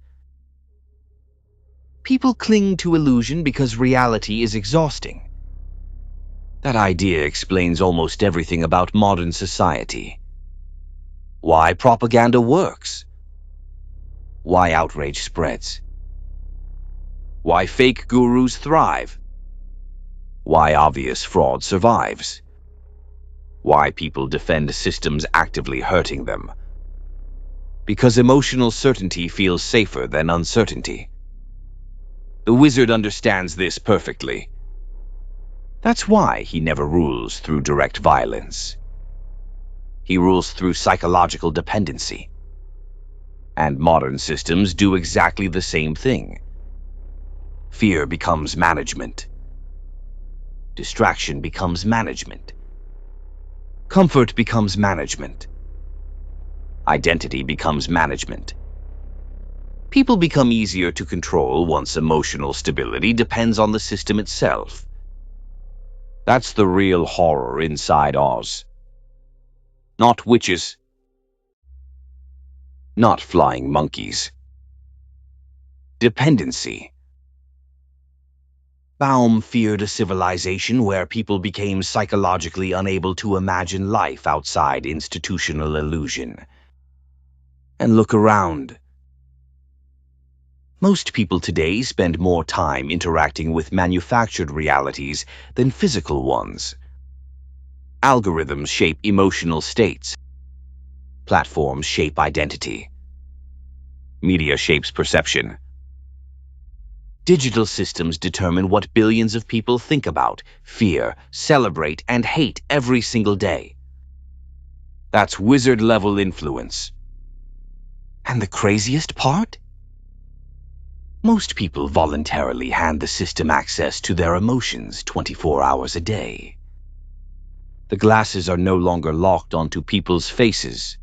People cling to illusion because reality is exhausting. That idea explains almost everything about modern society. Why propaganda works. Why outrage spreads. Why fake gurus thrive. Why obvious fraud survives. Why people defend systems actively hurting them. Because emotional certainty feels safer than uncertainty. The wizard understands this perfectly. That's why he never rules through direct violence. He rules through psychological dependency. And modern systems do exactly the same thing. Fear becomes management. Distraction becomes management. Comfort becomes management. Identity becomes management. People become easier to control once emotional stability depends on the system itself. That's the real horror inside Oz. Not witches. Not flying monkeys. Dependency. Baum feared a civilization where people became psychologically unable to imagine life outside institutional illusion. And look around. Most people today spend more time interacting with manufactured realities than physical ones. Algorithms shape emotional states. Platforms shape identity. Media shapes perception. Digital systems determine what billions of people think about, fear, celebrate, and hate every single day. That's wizard-level influence. And the craziest part? Most people voluntarily hand the system access to their emotions 24 hours a day. The glasses are no longer locked onto people's faces.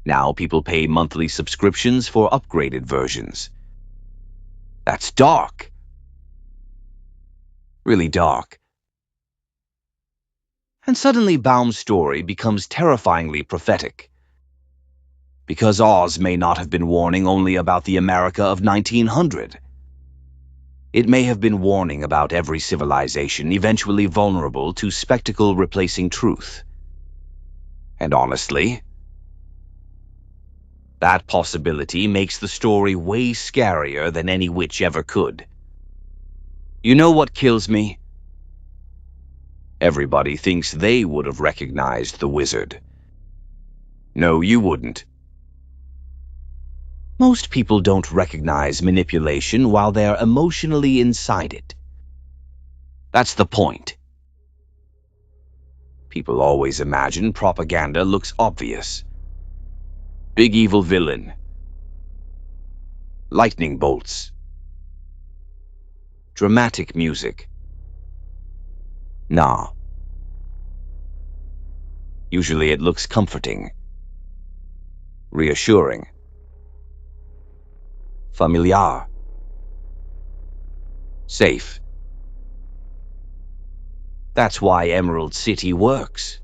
Now people pay monthly subscriptions for upgraded versions. That's dark. Really dark. And suddenly Baum's story becomes terrifyingly prophetic. Because Oz may not have been warning only about the America of 1900. It may have been warning about every civilization eventually vulnerable to spectacle replacing truth. And honestly, that possibility makes the story way scarier than any witch ever could. You know what kills me? Everybody thinks they would have recognized the wizard. No, you wouldn't. Most people don't recognize manipulation while they're emotionally inside it. That's the point. People always imagine propaganda looks obvious. Big evil villain. Lightning bolts. Dramatic music. Nah. Usually it looks comforting. Reassuring. Familiar. Safe. That's why Emerald City works.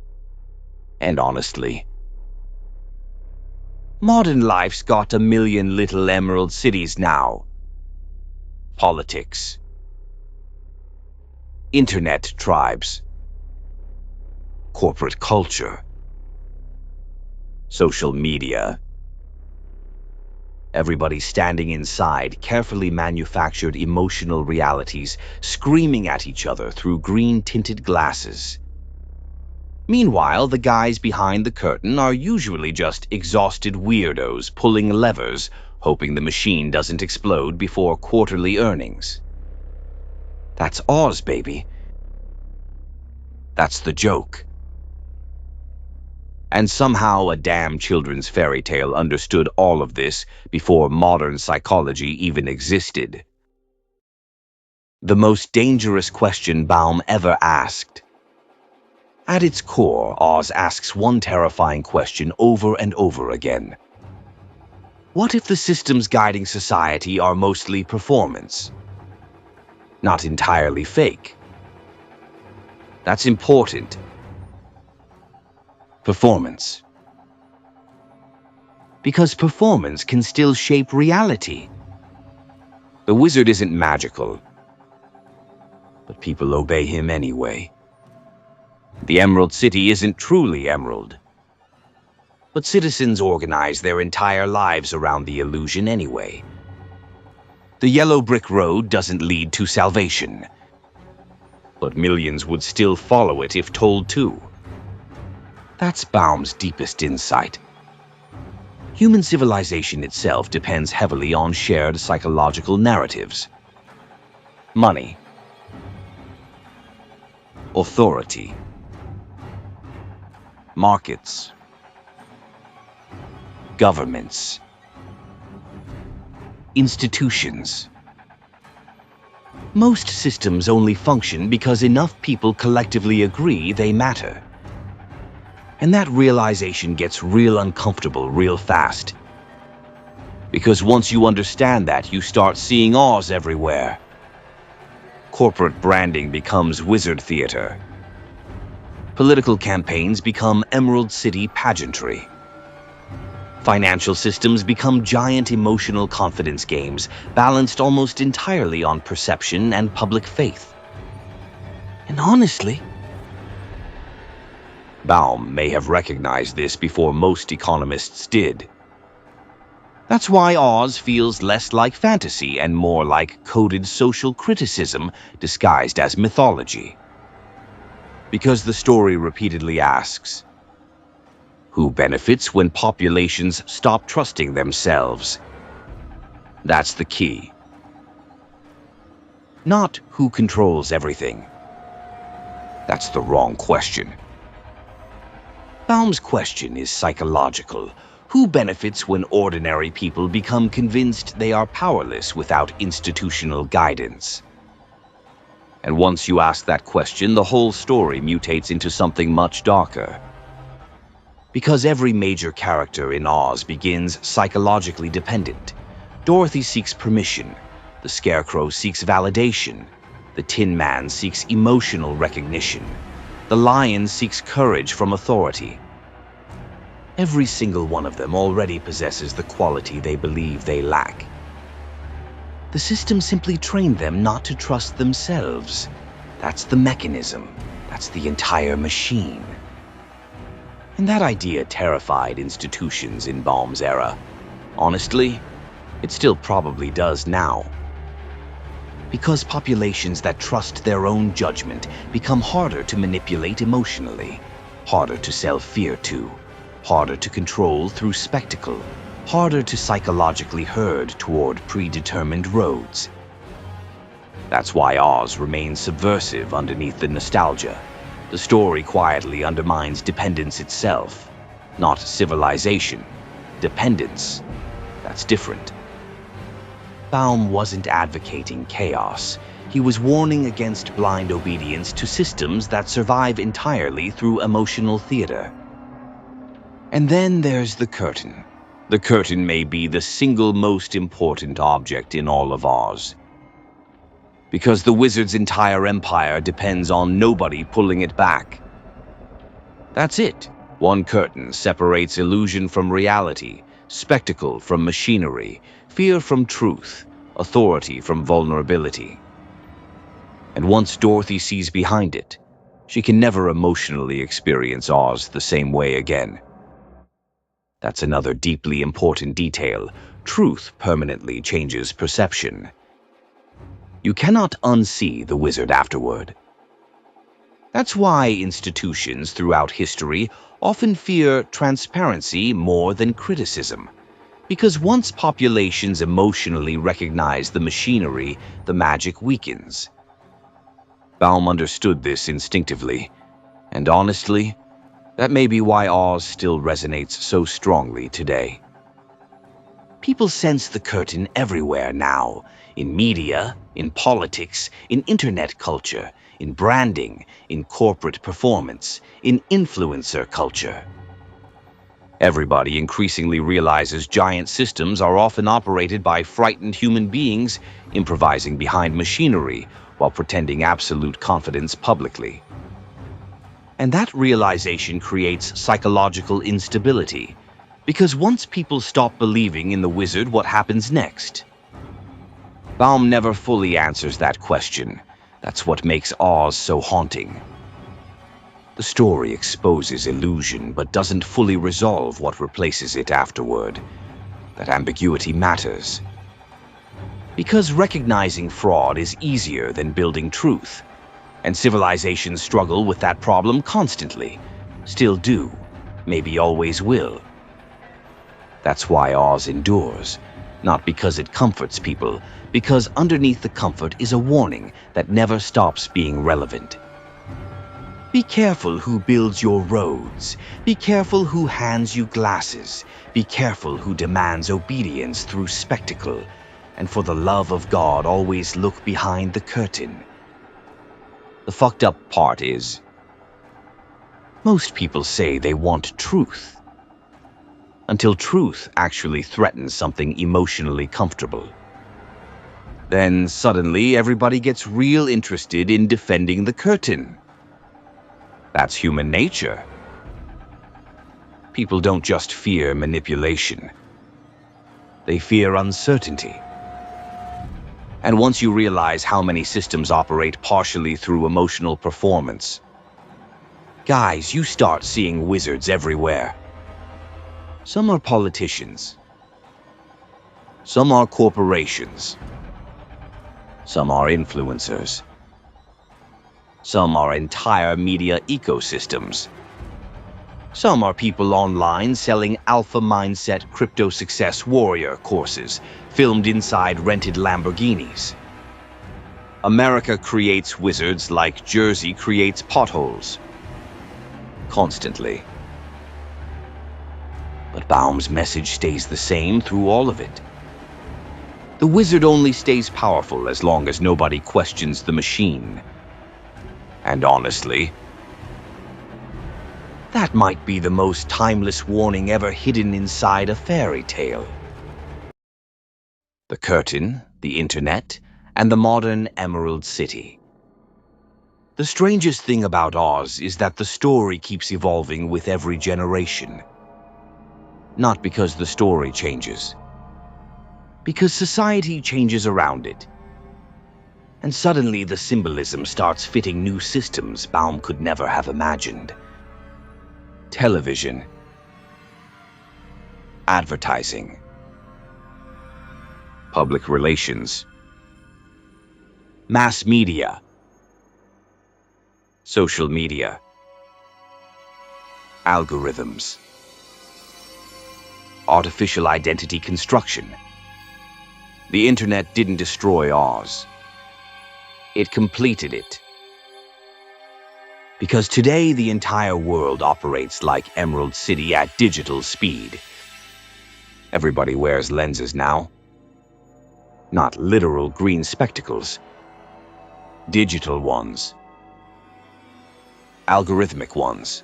And honestly, modern life's got a million little Emerald Cities now. Politics. Internet tribes. Corporate culture. Social media. Everybody standing inside carefully manufactured emotional realities, screaming at each other through green-tinted glasses. Meanwhile, the guys behind the curtain are usually just exhausted weirdos pulling levers, hoping the machine doesn't explode before quarterly earnings. That's Oz, baby. That's the joke. And somehow a damn children's fairy tale understood all of this before modern psychology even existed. The most dangerous question Baum ever asked. At its core, Oz asks one terrifying question over and over again. What if the systems guiding society are mostly performance? Not entirely fake. That's important. Performance. Because performance can still shape reality. The wizard isn't magical, but people obey him anyway. The Emerald City isn't truly emerald, but citizens organize their entire lives around the illusion anyway. The yellow brick road doesn't lead to salvation, but millions would still follow it if told to. That's Baum's deepest insight. Human civilization itself depends heavily on shared psychological narratives. money, authority, markets, governments, institutions. Most systems only function because enough people collectively agree they matter. And that realization gets real uncomfortable real fast. Because once you understand that, you start seeing Oz everywhere. Corporate branding becomes wizard theater. Political campaigns become Emerald City pageantry. Financial systems become giant emotional confidence games, balanced almost entirely on perception and public faith. And honestly, Baum may have recognized this before most economists did. That's why Oz feels less like fantasy and more like coded social criticism disguised as mythology. Because the story repeatedly asks, who benefits when populations stop trusting themselves? That's the key. Not who controls everything. That's the wrong question. Baum's question is psychological. Who benefits when ordinary people become convinced they are powerless without institutional guidance? And once you ask that question, the whole story mutates into something much darker. Because every major character in Oz begins psychologically dependent. Dorothy seeks permission. The Scarecrow seeks validation. The Tin Man seeks emotional recognition. The Lion seeks courage from authority. Every single one of them already possesses the quality they believe they lack. The system simply trained them not to trust themselves. That's the mechanism. That's the entire machine. And that idea terrified institutions in Baum's era. Honestly, it still probably does now. Because populations that trust their own judgment become harder to manipulate emotionally, harder to sell fear to, harder to control through spectacle, harder to psychologically herd toward predetermined roads. That's why Oz remains subversive underneath the nostalgia. The story quietly undermines dependence itself. Not civilization. Dependence. That's different. Baum wasn't advocating chaos. He was warning against blind obedience to systems that survive entirely through emotional theater. And then there's the curtain. The curtain may be the single most important object in all of Oz. Because the wizard's entire empire depends on nobody pulling it back. That's it. One curtain separates illusion from reality, spectacle from machinery, fear from truth, authority from vulnerability. And once Dorothy sees behind it, she can never emotionally experience Oz the same way again. That's another deeply important detail. Truth permanently changes perception. You cannot unsee the wizard afterward. That's why institutions throughout history often fear transparency more than criticism. Because once populations emotionally recognize the machinery, the magic weakens. Baum understood this instinctively, and honestly, that may be why Oz still resonates so strongly today. People sense the curtain everywhere now, in media, in politics, in internet culture, in branding, in corporate performance, in influencer culture. Everybody increasingly realizes giant systems are often operated by frightened human beings improvising behind machinery while pretending absolute confidence publicly. And that realization creates psychological instability, because once people stop believing in the wizard, what happens next? Baum never fully answers that question. That's what makes Oz so haunting. The story exposes illusion, but doesn't fully resolve what replaces it afterward. That ambiguity matters. Because recognizing fraud is easier than building truth. And civilizations struggle with that problem constantly. Still do. Maybe always will. That's why Oz endures. Not because it comforts people, Because underneath the comfort is a warning that never stops being relevant. Be careful who builds your roads. Be careful who hands you glasses. Be careful who demands obedience through spectacle. And for the love of God, always look behind the curtain. The fucked up part is, most people say they want truth, until truth actually threatens something emotionally comfortable. Then suddenly everybody gets real interested in defending the curtain. That's human nature. People don't just fear manipulation. They fear uncertainty. And once you realize how many systems operate partially through emotional performance, guys, you start seeing wizards everywhere. Some are politicians. Some are corporations. Some are influencers. Some are entire media ecosystems. Some are people online selling alpha mindset crypto success warrior courses filmed inside rented Lamborghinis. America creates wizards like Jersey creates potholes. Constantly. But Baum's message stays the same through all of it. The wizard only stays powerful as long as nobody questions the machine. And honestly, that might be the most timeless warning ever hidden inside a fairy tale. The curtain, the internet, and the modern Emerald City. The strangest thing about Oz is that the story keeps evolving with every generation. Not because the story changes, because society changes around it. And suddenly the symbolism starts fitting new systems Baum could never have imagined. Television, advertising, public relations, mass media, social media, algorithms, artificial identity construction. The internet didn't destroy Oz. It completed it. Because today the entire world operates like Emerald City at digital speed. Everybody wears lenses now. Not literal green spectacles. Digital ones. Algorithmic ones.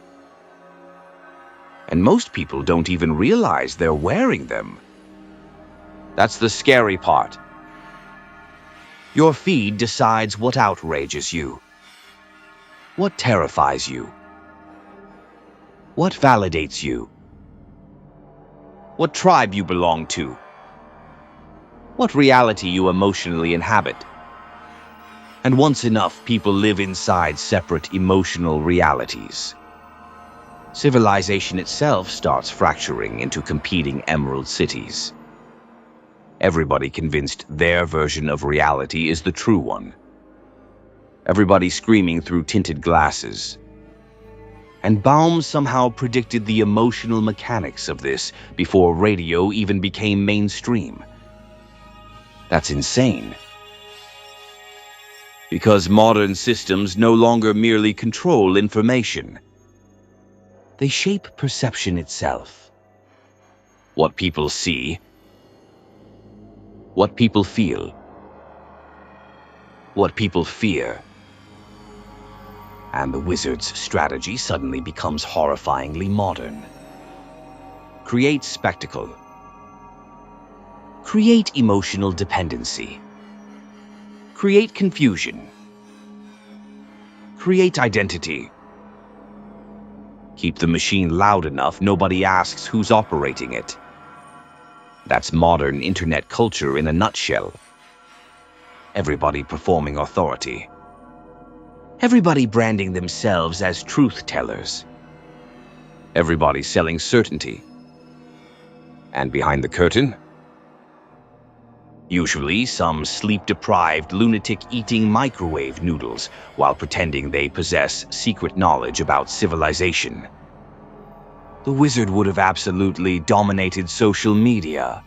And most people don't even realize they're wearing them. That's the scary part. Your feed decides what outrages you, what terrifies you, what validates you, what tribe you belong to, what reality you emotionally inhabit. And once enough people live inside separate emotional realities, civilization itself starts fracturing into competing emerald cities. Everybody convinced their version of reality is the true one. Everybody screaming through tinted glasses. And Baum somehow predicted the emotional mechanics of this before radio even became mainstream. That's insane. Because modern systems no longer merely control information. They shape perception itself. What people see, what people feel, what people fear. And the wizard's strategy suddenly becomes horrifyingly modern. Create spectacle. Create emotional dependency. Create confusion. Create identity. Keep the machine loud enough nobody asks who's operating it. That's modern internet culture in a nutshell. Everybody performing authority. Everybody branding themselves as truth tellers. Everybody selling certainty. And behind the curtain? Usually some sleep-deprived lunatic eating microwave noodles while pretending they possess secret knowledge about civilization. The wizard would have absolutely dominated social media.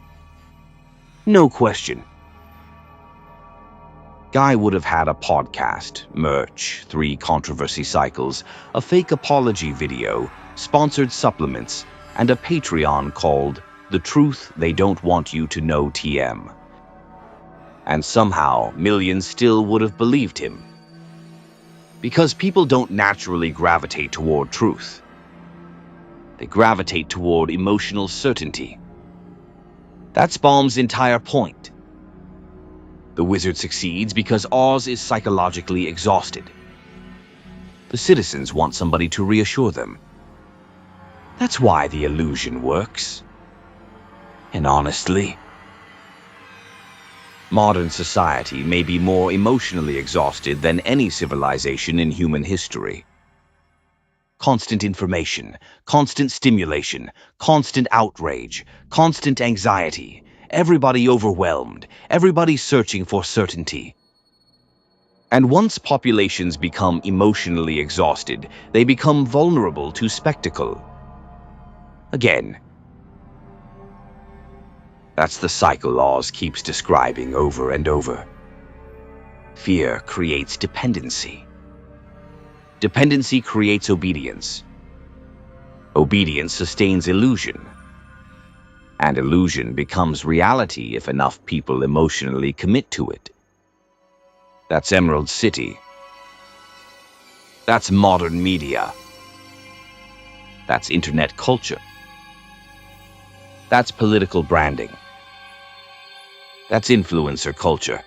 No question. Guy would have had a podcast, merch, 3 controversy cycles, a fake apology video, sponsored supplements, and a Patreon called The Truth They Don't Want You to Know TM. And somehow, millions still would have believed him. Because people don't naturally gravitate toward truth. They gravitate toward emotional certainty. That's Baum's entire point. The wizard succeeds because Oz is psychologically exhausted. The citizens want somebody to reassure them. That's why the illusion works. And honestly, modern society may be more emotionally exhausted than any civilization in human history. Constant information, constant stimulation, constant outrage, constant anxiety, everybody overwhelmed, everybody searching for certainty. And once populations become emotionally exhausted, they become vulnerable to spectacle. Again, that's the cycle Oz keeps describing over and over. Fear creates dependency. Dependency creates obedience. Obedience sustains illusion. And illusion becomes reality if enough people emotionally commit to it. That's Emerald City. That's modern media. That's internet culture. That's political branding. That's influencer culture.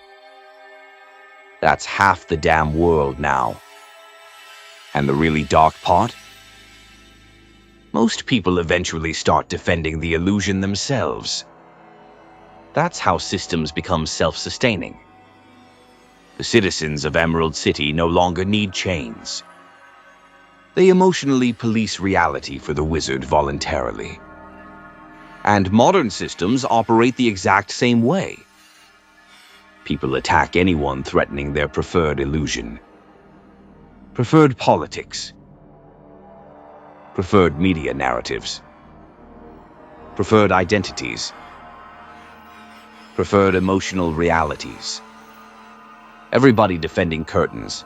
That's half the damn world now. And the really dark part? Most people eventually start defending the illusion themselves. That's how systems become self-sustaining. The citizens of Emerald City no longer need chains. They emotionally police reality for the wizard voluntarily. And modern systems operate the exact same way. People attack anyone threatening their preferred illusion. Preferred politics. Preferred media narratives. Preferred identities. Preferred emotional realities. Everybody defending curtains.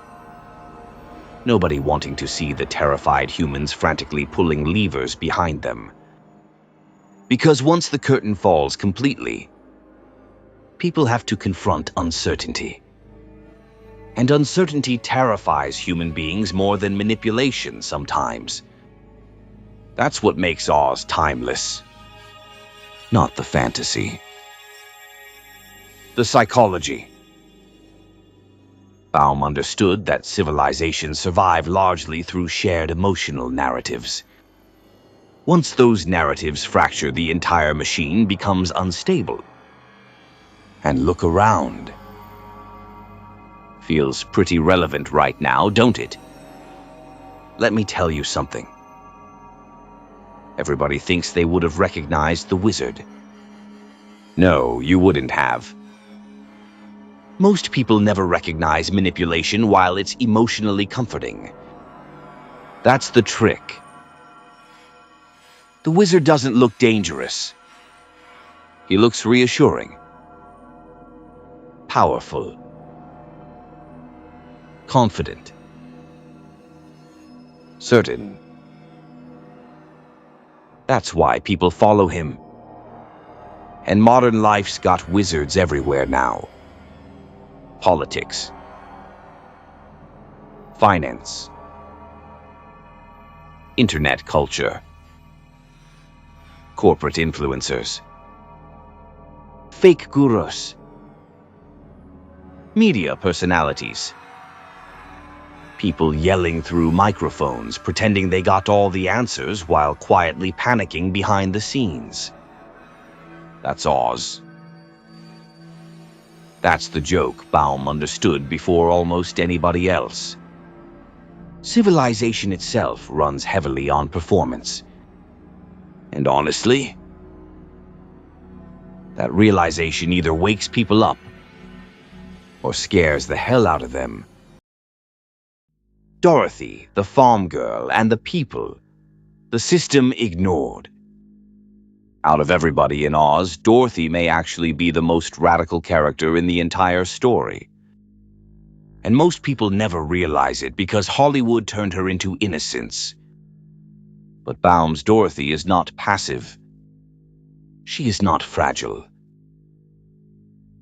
Nobody wanting to see the terrified humans frantically pulling levers behind them. Because once the curtain falls completely, people have to confront uncertainty. And uncertainty terrifies human beings more than manipulation sometimes. That's what makes Oz timeless, not the fantasy. The psychology. Baum understood that civilizations survive largely through shared emotional narratives. Once those narratives fracture, the entire machine becomes unstable. And look around. Feels pretty relevant right now, don't it? Let me tell you something. Everybody thinks they would have recognized the wizard. No, you wouldn't have. Most people never recognize manipulation while it's emotionally comforting. That's the trick. The wizard doesn't look dangerous. He looks reassuring. Powerful. Confident. Certain. That's why people follow him. And modern life's got wizards everywhere now. Politics. Finance. Internet culture. Corporate influencers. Fake gurus. Media personalities. People yelling through microphones, pretending they got all the answers while quietly panicking behind the scenes. That's Oz. That's the joke Baum understood before almost anybody else. Civilization itself runs heavily on performance. And honestly, that realization either wakes people up or scares the hell out of them. Dorothy, the farm girl, and the people, the system ignored. Out of everybody in Oz, Dorothy may actually be the most radical character in the entire story. And most people never realize it because Hollywood turned her into innocence. But Baum's Dorothy is not passive. She is not fragile.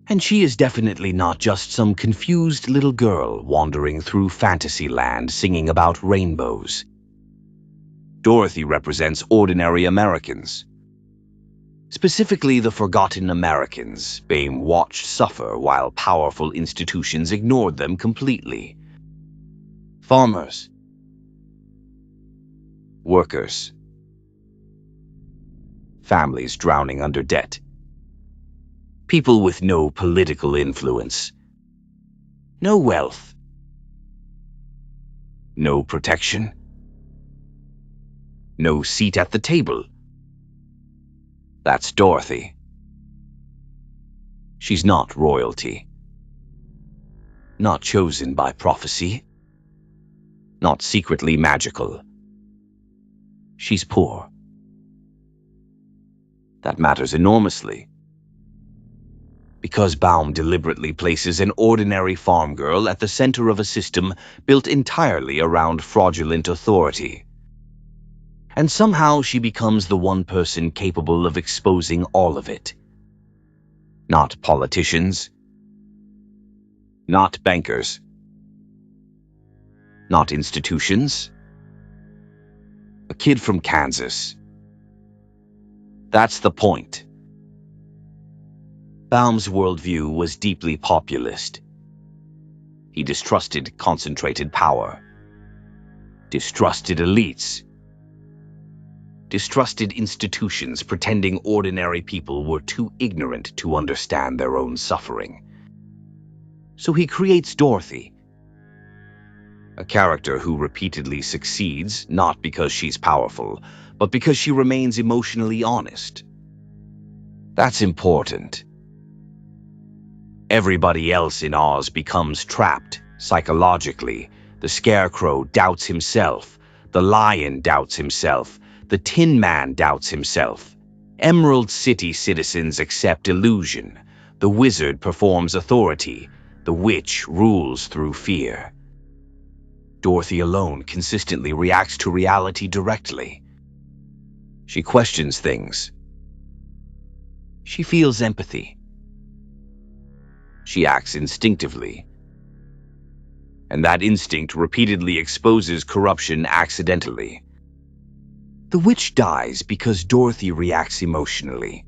And she is definitely not just some confused little girl wandering through Fantasyland singing about rainbows. Dorothy represents ordinary Americans. Specifically the forgotten Americans Baum watched suffer while powerful institutions ignored them completely. Farmers, workers, families drowning under debt, people with no political influence, no wealth, no protection, no seat at the table. That's Dorothy. She's not royalty, not chosen by prophecy, not secretly magical. She's poor. That matters enormously, because Baum deliberately places an ordinary farm girl at the center of a system built entirely around fraudulent authority. And somehow she becomes the one person capable of exposing all of it. Not politicians, not bankers, not institutions. A kid from Kansas. That's the point. Baum's worldview was deeply populist. He distrusted concentrated power, distrusted elites, distrusted institutions pretending ordinary people were too ignorant to understand their own suffering. So he creates Dorothy, a character who repeatedly succeeds not because she's powerful, but because she remains emotionally honest. That's important. Everybody else in Oz becomes trapped psychologically. The Scarecrow doubts himself, the Lion doubts himself, the Tin Man doubts himself. Emerald City citizens accept illusion. The Wizard performs authority. The Witch rules through fear. Dorothy alone consistently reacts to reality directly. She questions things. She feels empathy. She acts instinctively. And that instinct repeatedly exposes corruption accidentally. The Witch dies because Dorothy reacts emotionally.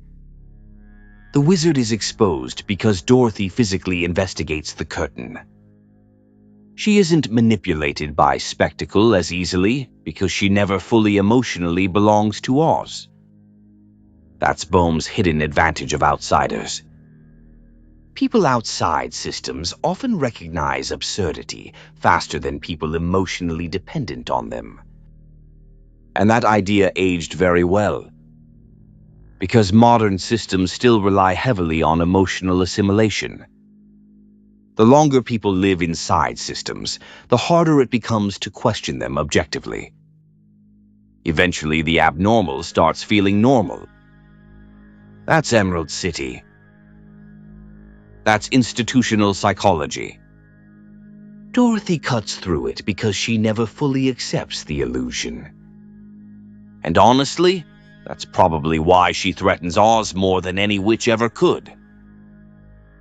The Wizard is exposed because Dorothy physically investigates the curtain. She isn't manipulated by spectacle as easily because she never fully emotionally belongs to Oz. That's Baum's hidden advantage of outsiders. People outside systems often recognize absurdity faster than people emotionally dependent on them. And that idea aged very well, because modern systems still rely heavily on emotional assimilation. The longer people live inside systems, the harder it becomes to question them objectively. Eventually, the abnormal starts feeling normal. That's Emerald City. That's institutional psychology. Dorothy cuts through it because she never fully accepts the illusion. And honestly, that's probably why she threatens Oz more than any witch ever could.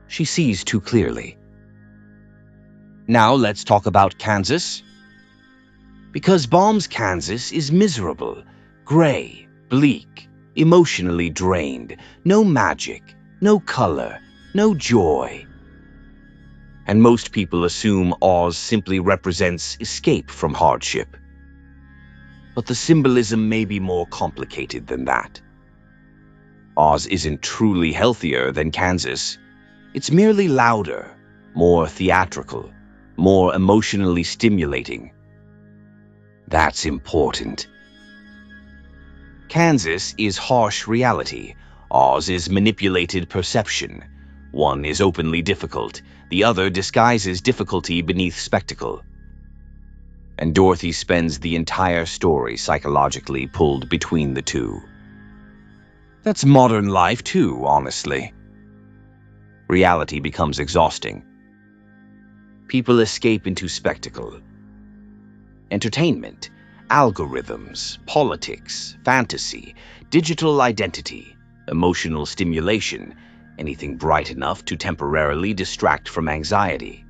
She sees too clearly. Now let's talk about Kansas. Because Baum's Kansas is miserable, gray, bleak, emotionally drained, no magic, no color, no joy. And most people assume Oz simply represents escape from hardship. But the symbolism may be more complicated than that. Oz isn't truly healthier than Kansas. It's merely louder, more theatrical, more emotionally stimulating. That's important. Kansas is harsh reality. Oz is manipulated perception. One is openly difficult, the other disguises difficulty beneath spectacle. And Dorothy spends the entire story psychologically pulled between the two. That's modern life too, honestly. Reality becomes exhausting. People escape into spectacle. Entertainment, algorithms, politics, fantasy, digital identity, emotional stimulation, anything bright enough to temporarily distract from anxiety.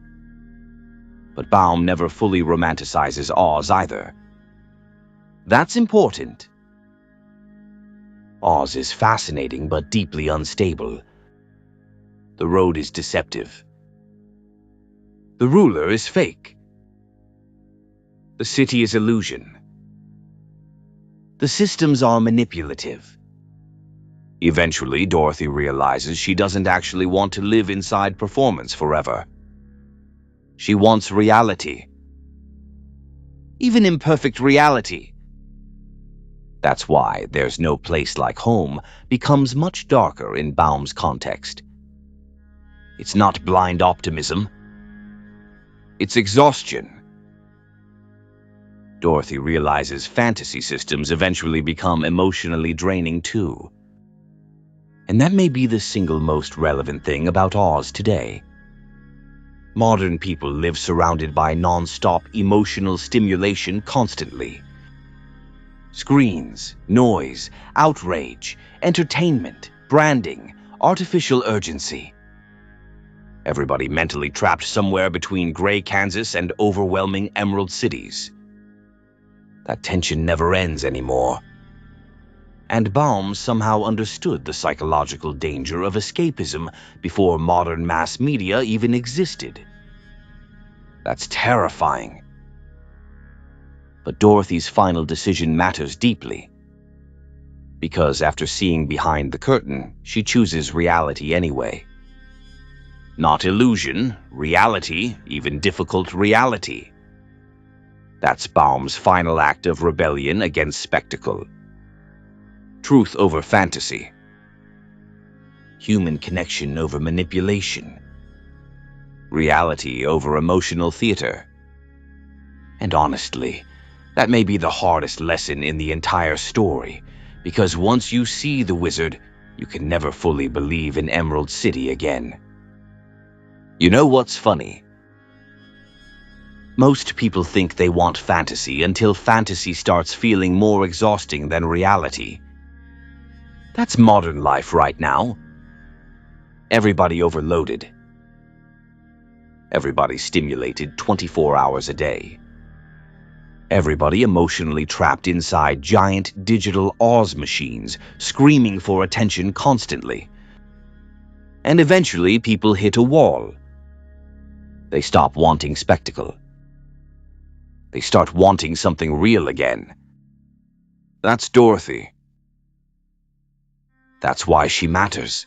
But Baum never fully romanticizes Oz either. That's important. Oz is fascinating but deeply unstable. The road is deceptive. The ruler is fake. The city is illusion. The systems are manipulative. Eventually, Dorothy realizes she doesn't actually want to live inside performance forever. She wants reality. Even imperfect reality. That's why There's No Place Like Home becomes much darker in Baum's context. It's not blind optimism. It's exhaustion. Dorothy realizes fantasy systems eventually become emotionally draining too. And that may be the single most relevant thing about Oz today. Modern people live surrounded by non-stop emotional stimulation constantly. Screens, noise, outrage, entertainment, branding, artificial urgency. Everybody mentally trapped somewhere between gray Kansas and overwhelming emerald cities. That tension never ends anymore. And Baum somehow understood the psychological danger of escapism before modern mass media even existed. That's terrifying. But Dorothy's final decision matters deeply. Because after seeing behind the curtain, she chooses reality anyway. Not illusion, reality, even difficult reality. That's Baum's final act of rebellion against spectacle. Truth over fantasy. Human connection over manipulation. Reality over emotional theater. And honestly, that may be the hardest lesson in the entire story, because once you see the wizard, you can never fully believe in Emerald City again. You know what's funny? Most people think they want fantasy until fantasy starts feeling more exhausting than reality. That's modern life right now. Everybody overloaded. Everybody stimulated 24 hours a day. Everybody emotionally trapped inside giant digital Oz machines, screaming for attention constantly. And eventually people hit a wall. They stop wanting spectacle. They start wanting something real again. That's Dorothy. That's why she matters.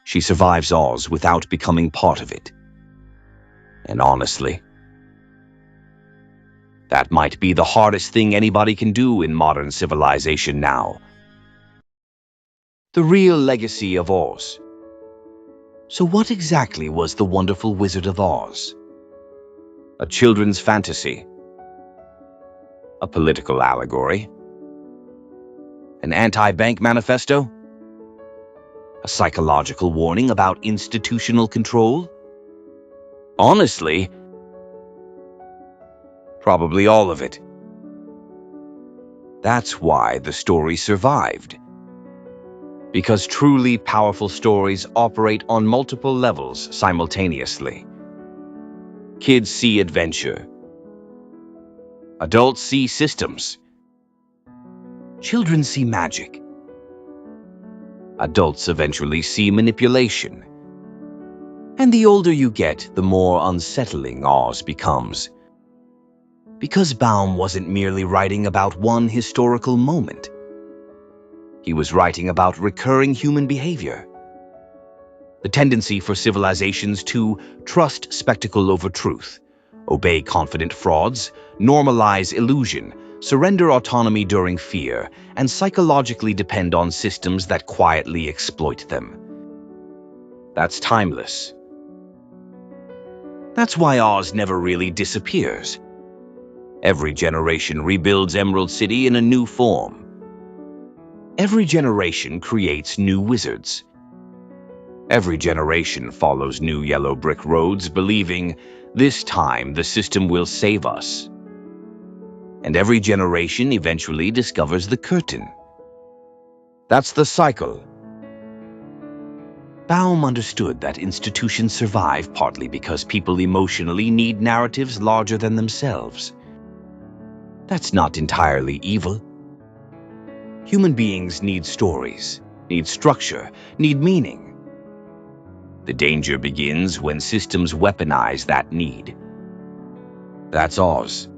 She survives Oz without becoming part of it. And honestly, that might be the hardest thing anybody can do in modern civilization now. The real legacy of Oz. So what exactly was The Wonderful Wizard of Oz? A children's fantasy? A political allegory? An anti-bank manifesto? A psychological warning about institutional control? Honestly, probably all of it. That's why the story survived. Because truly powerful stories operate on multiple levels simultaneously. Kids see adventure. Adults see systems. Children see magic. Adults eventually see manipulation. And the older you get, the more unsettling Oz becomes. Because Baum wasn't merely writing about one historical moment. He was writing about recurring human behavior. The tendency for civilizations to trust spectacle over truth, obey confident frauds, normalize illusion, surrender autonomy during fear, and psychologically depend on systems that quietly exploit them. That's timeless. That's why Oz never really disappears. Every generation rebuilds Emerald City in a new form. Every generation creates new wizards. Every generation follows new yellow brick roads, believing this time the system will save us. And every generation eventually discovers the curtain. That's the cycle. Baum understood that institutions survive partly because people emotionally need narratives larger than themselves. That's not entirely evil. Human beings need stories, need structure, need meaning. The danger begins when systems weaponize that need. That's Oz.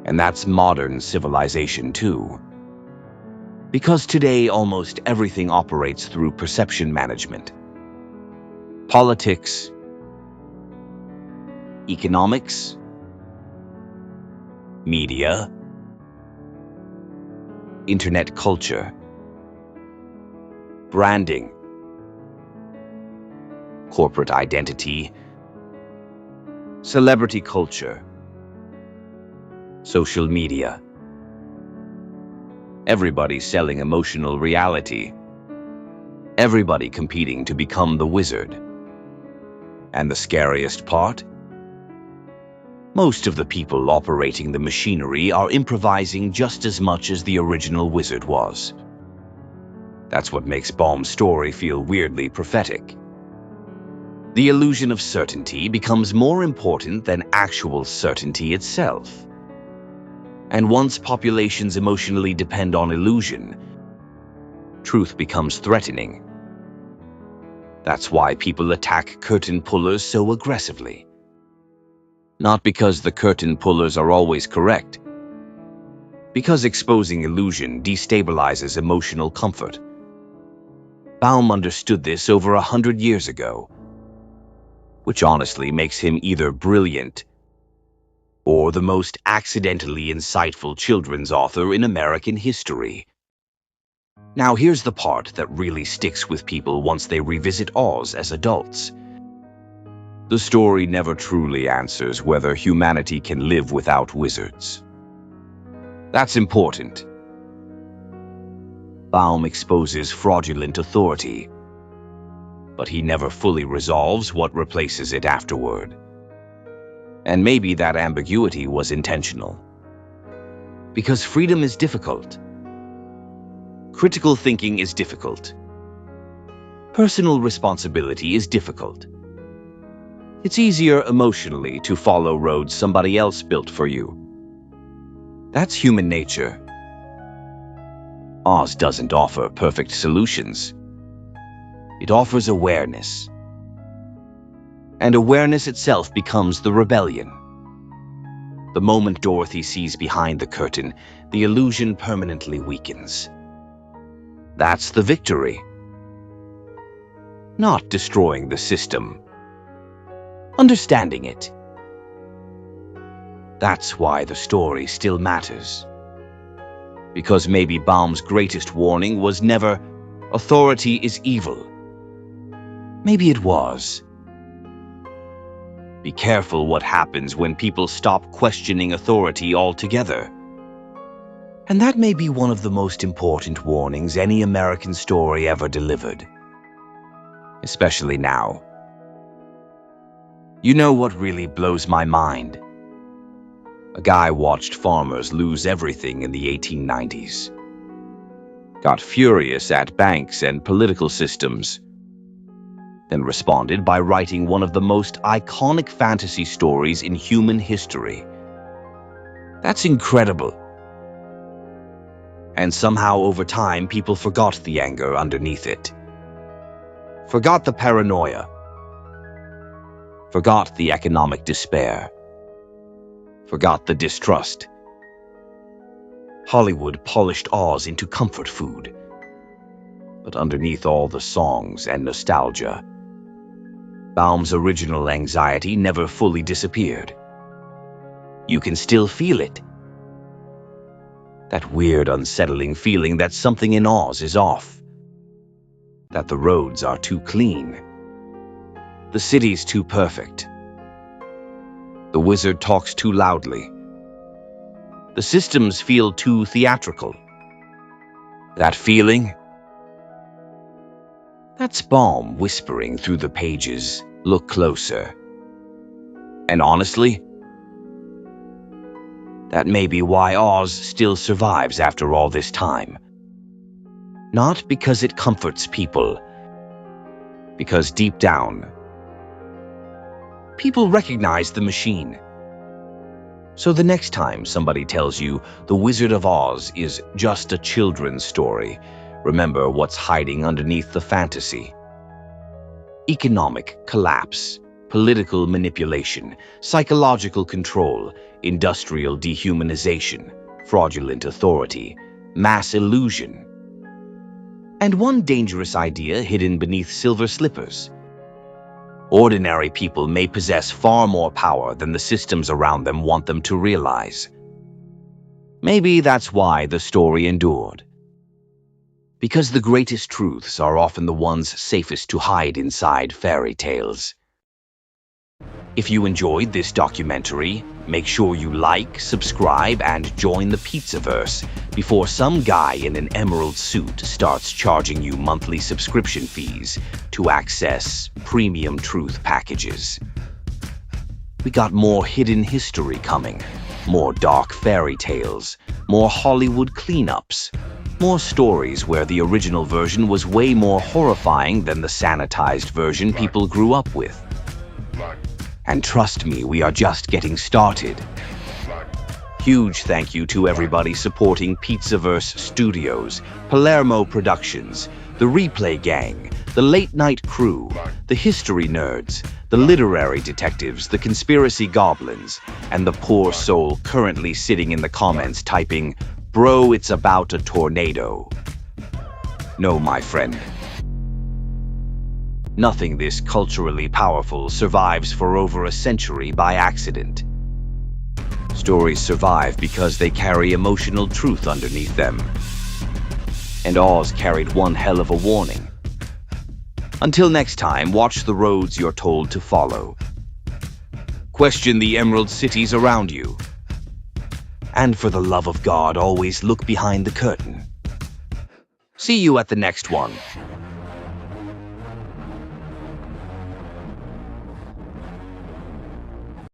And that's modern civilization too. Because today almost everything operates through perception management. Politics, economics, media, internet culture, branding, corporate identity, celebrity culture, social media. Everybody selling emotional reality. Everybody competing to become the wizard. And the scariest part? Most of the people operating the machinery are improvising just as much as the original wizard was. That's what makes Baum's story feel weirdly prophetic. The illusion of certainty becomes more important than actual certainty itself. And once populations emotionally depend on illusion, truth becomes threatening. That's why people attack curtain pullers so aggressively. Not because the curtain pullers are always correct, because exposing illusion destabilizes emotional comfort. Baum understood this over 100 years ago, which honestly makes him either brilliant or the most accidentally insightful children's author in American history. Now here's the part that really sticks with people once they revisit Oz as adults. The story never truly answers whether humanity can live without wizards. That's important. Baum exposes fraudulent authority, but he never fully resolves what replaces it afterward. And maybe that ambiguity was intentional. Because freedom is difficult. Critical thinking is difficult. Personal responsibility is difficult. It's easier emotionally to follow roads somebody else built for you. That's human nature. Oz doesn't offer perfect solutions. It offers awareness. And awareness itself becomes the rebellion. The moment Dorothy sees behind the curtain, the illusion permanently weakens. That's the victory. Not destroying the system. Understanding it. That's why the story still matters. Because maybe Baum's greatest warning was never, authority is evil. Maybe it was, be careful what happens when people stop questioning authority altogether. And that may be one of the most important warnings any American story ever delivered. Especially now. You know what really blows my mind? A guy watched farmers lose everything in the 1890s. Got furious at banks and political systems. Then responded by writing one of the most iconic fantasy stories in human history. That's incredible. And somehow over time, people forgot the anger underneath it. Forgot the paranoia. Forgot the economic despair. Forgot the distrust. Hollywood polished Oz into comfort food. But underneath all the songs and nostalgia, Baum's original anxiety never fully disappeared. You can still feel it. That weird, unsettling feeling that something in Oz is off. That the roads are too clean. The city's too perfect. The wizard talks too loudly. The systems feel too theatrical. That feeling? That's balm whispering through the pages. Look closer. And honestly, that may be why Oz still survives after all this time. Not because it comforts people, because deep down, people recognize the machine. So the next time somebody tells you The Wizard of Oz is just a children's story, remember what's hiding underneath the fantasy. Economic collapse, political manipulation, psychological control, industrial dehumanization, fraudulent authority, mass illusion. And one dangerous idea hidden beneath silver slippers. Ordinary people may possess far more power than the systems around them want them to realize. Maybe that's why the story endured. Because the greatest truths are often the ones safest to hide inside fairy tales. If you enjoyed this documentary, make sure you like, subscribe, and join the Pizzaverse before some guy in an emerald suit starts charging you monthly subscription fees to access premium truth packages. We got more hidden history coming, more dark fairy tales, more Hollywood cleanups, more stories where the original version was way more horrifying than the sanitized version people grew up with. And trust me, we are just getting started. Huge thank you to everybody supporting Pizzaverse Studios, Palermo Productions, the Replay Gang, the Late Night Crew, the History Nerds, the Literary Detectives, the Conspiracy Goblins, and the poor soul currently sitting in the comments typing, "Bro, it's about a tornado." No, my friend. Nothing this culturally powerful survives for over a century by accident. Stories survive because they carry emotional truth underneath them. And Oz carried one hell of a warning. Until next time, watch the roads you're told to follow. Question the emerald cities around you. And for the love of God, always look behind the curtain. See you at the next one.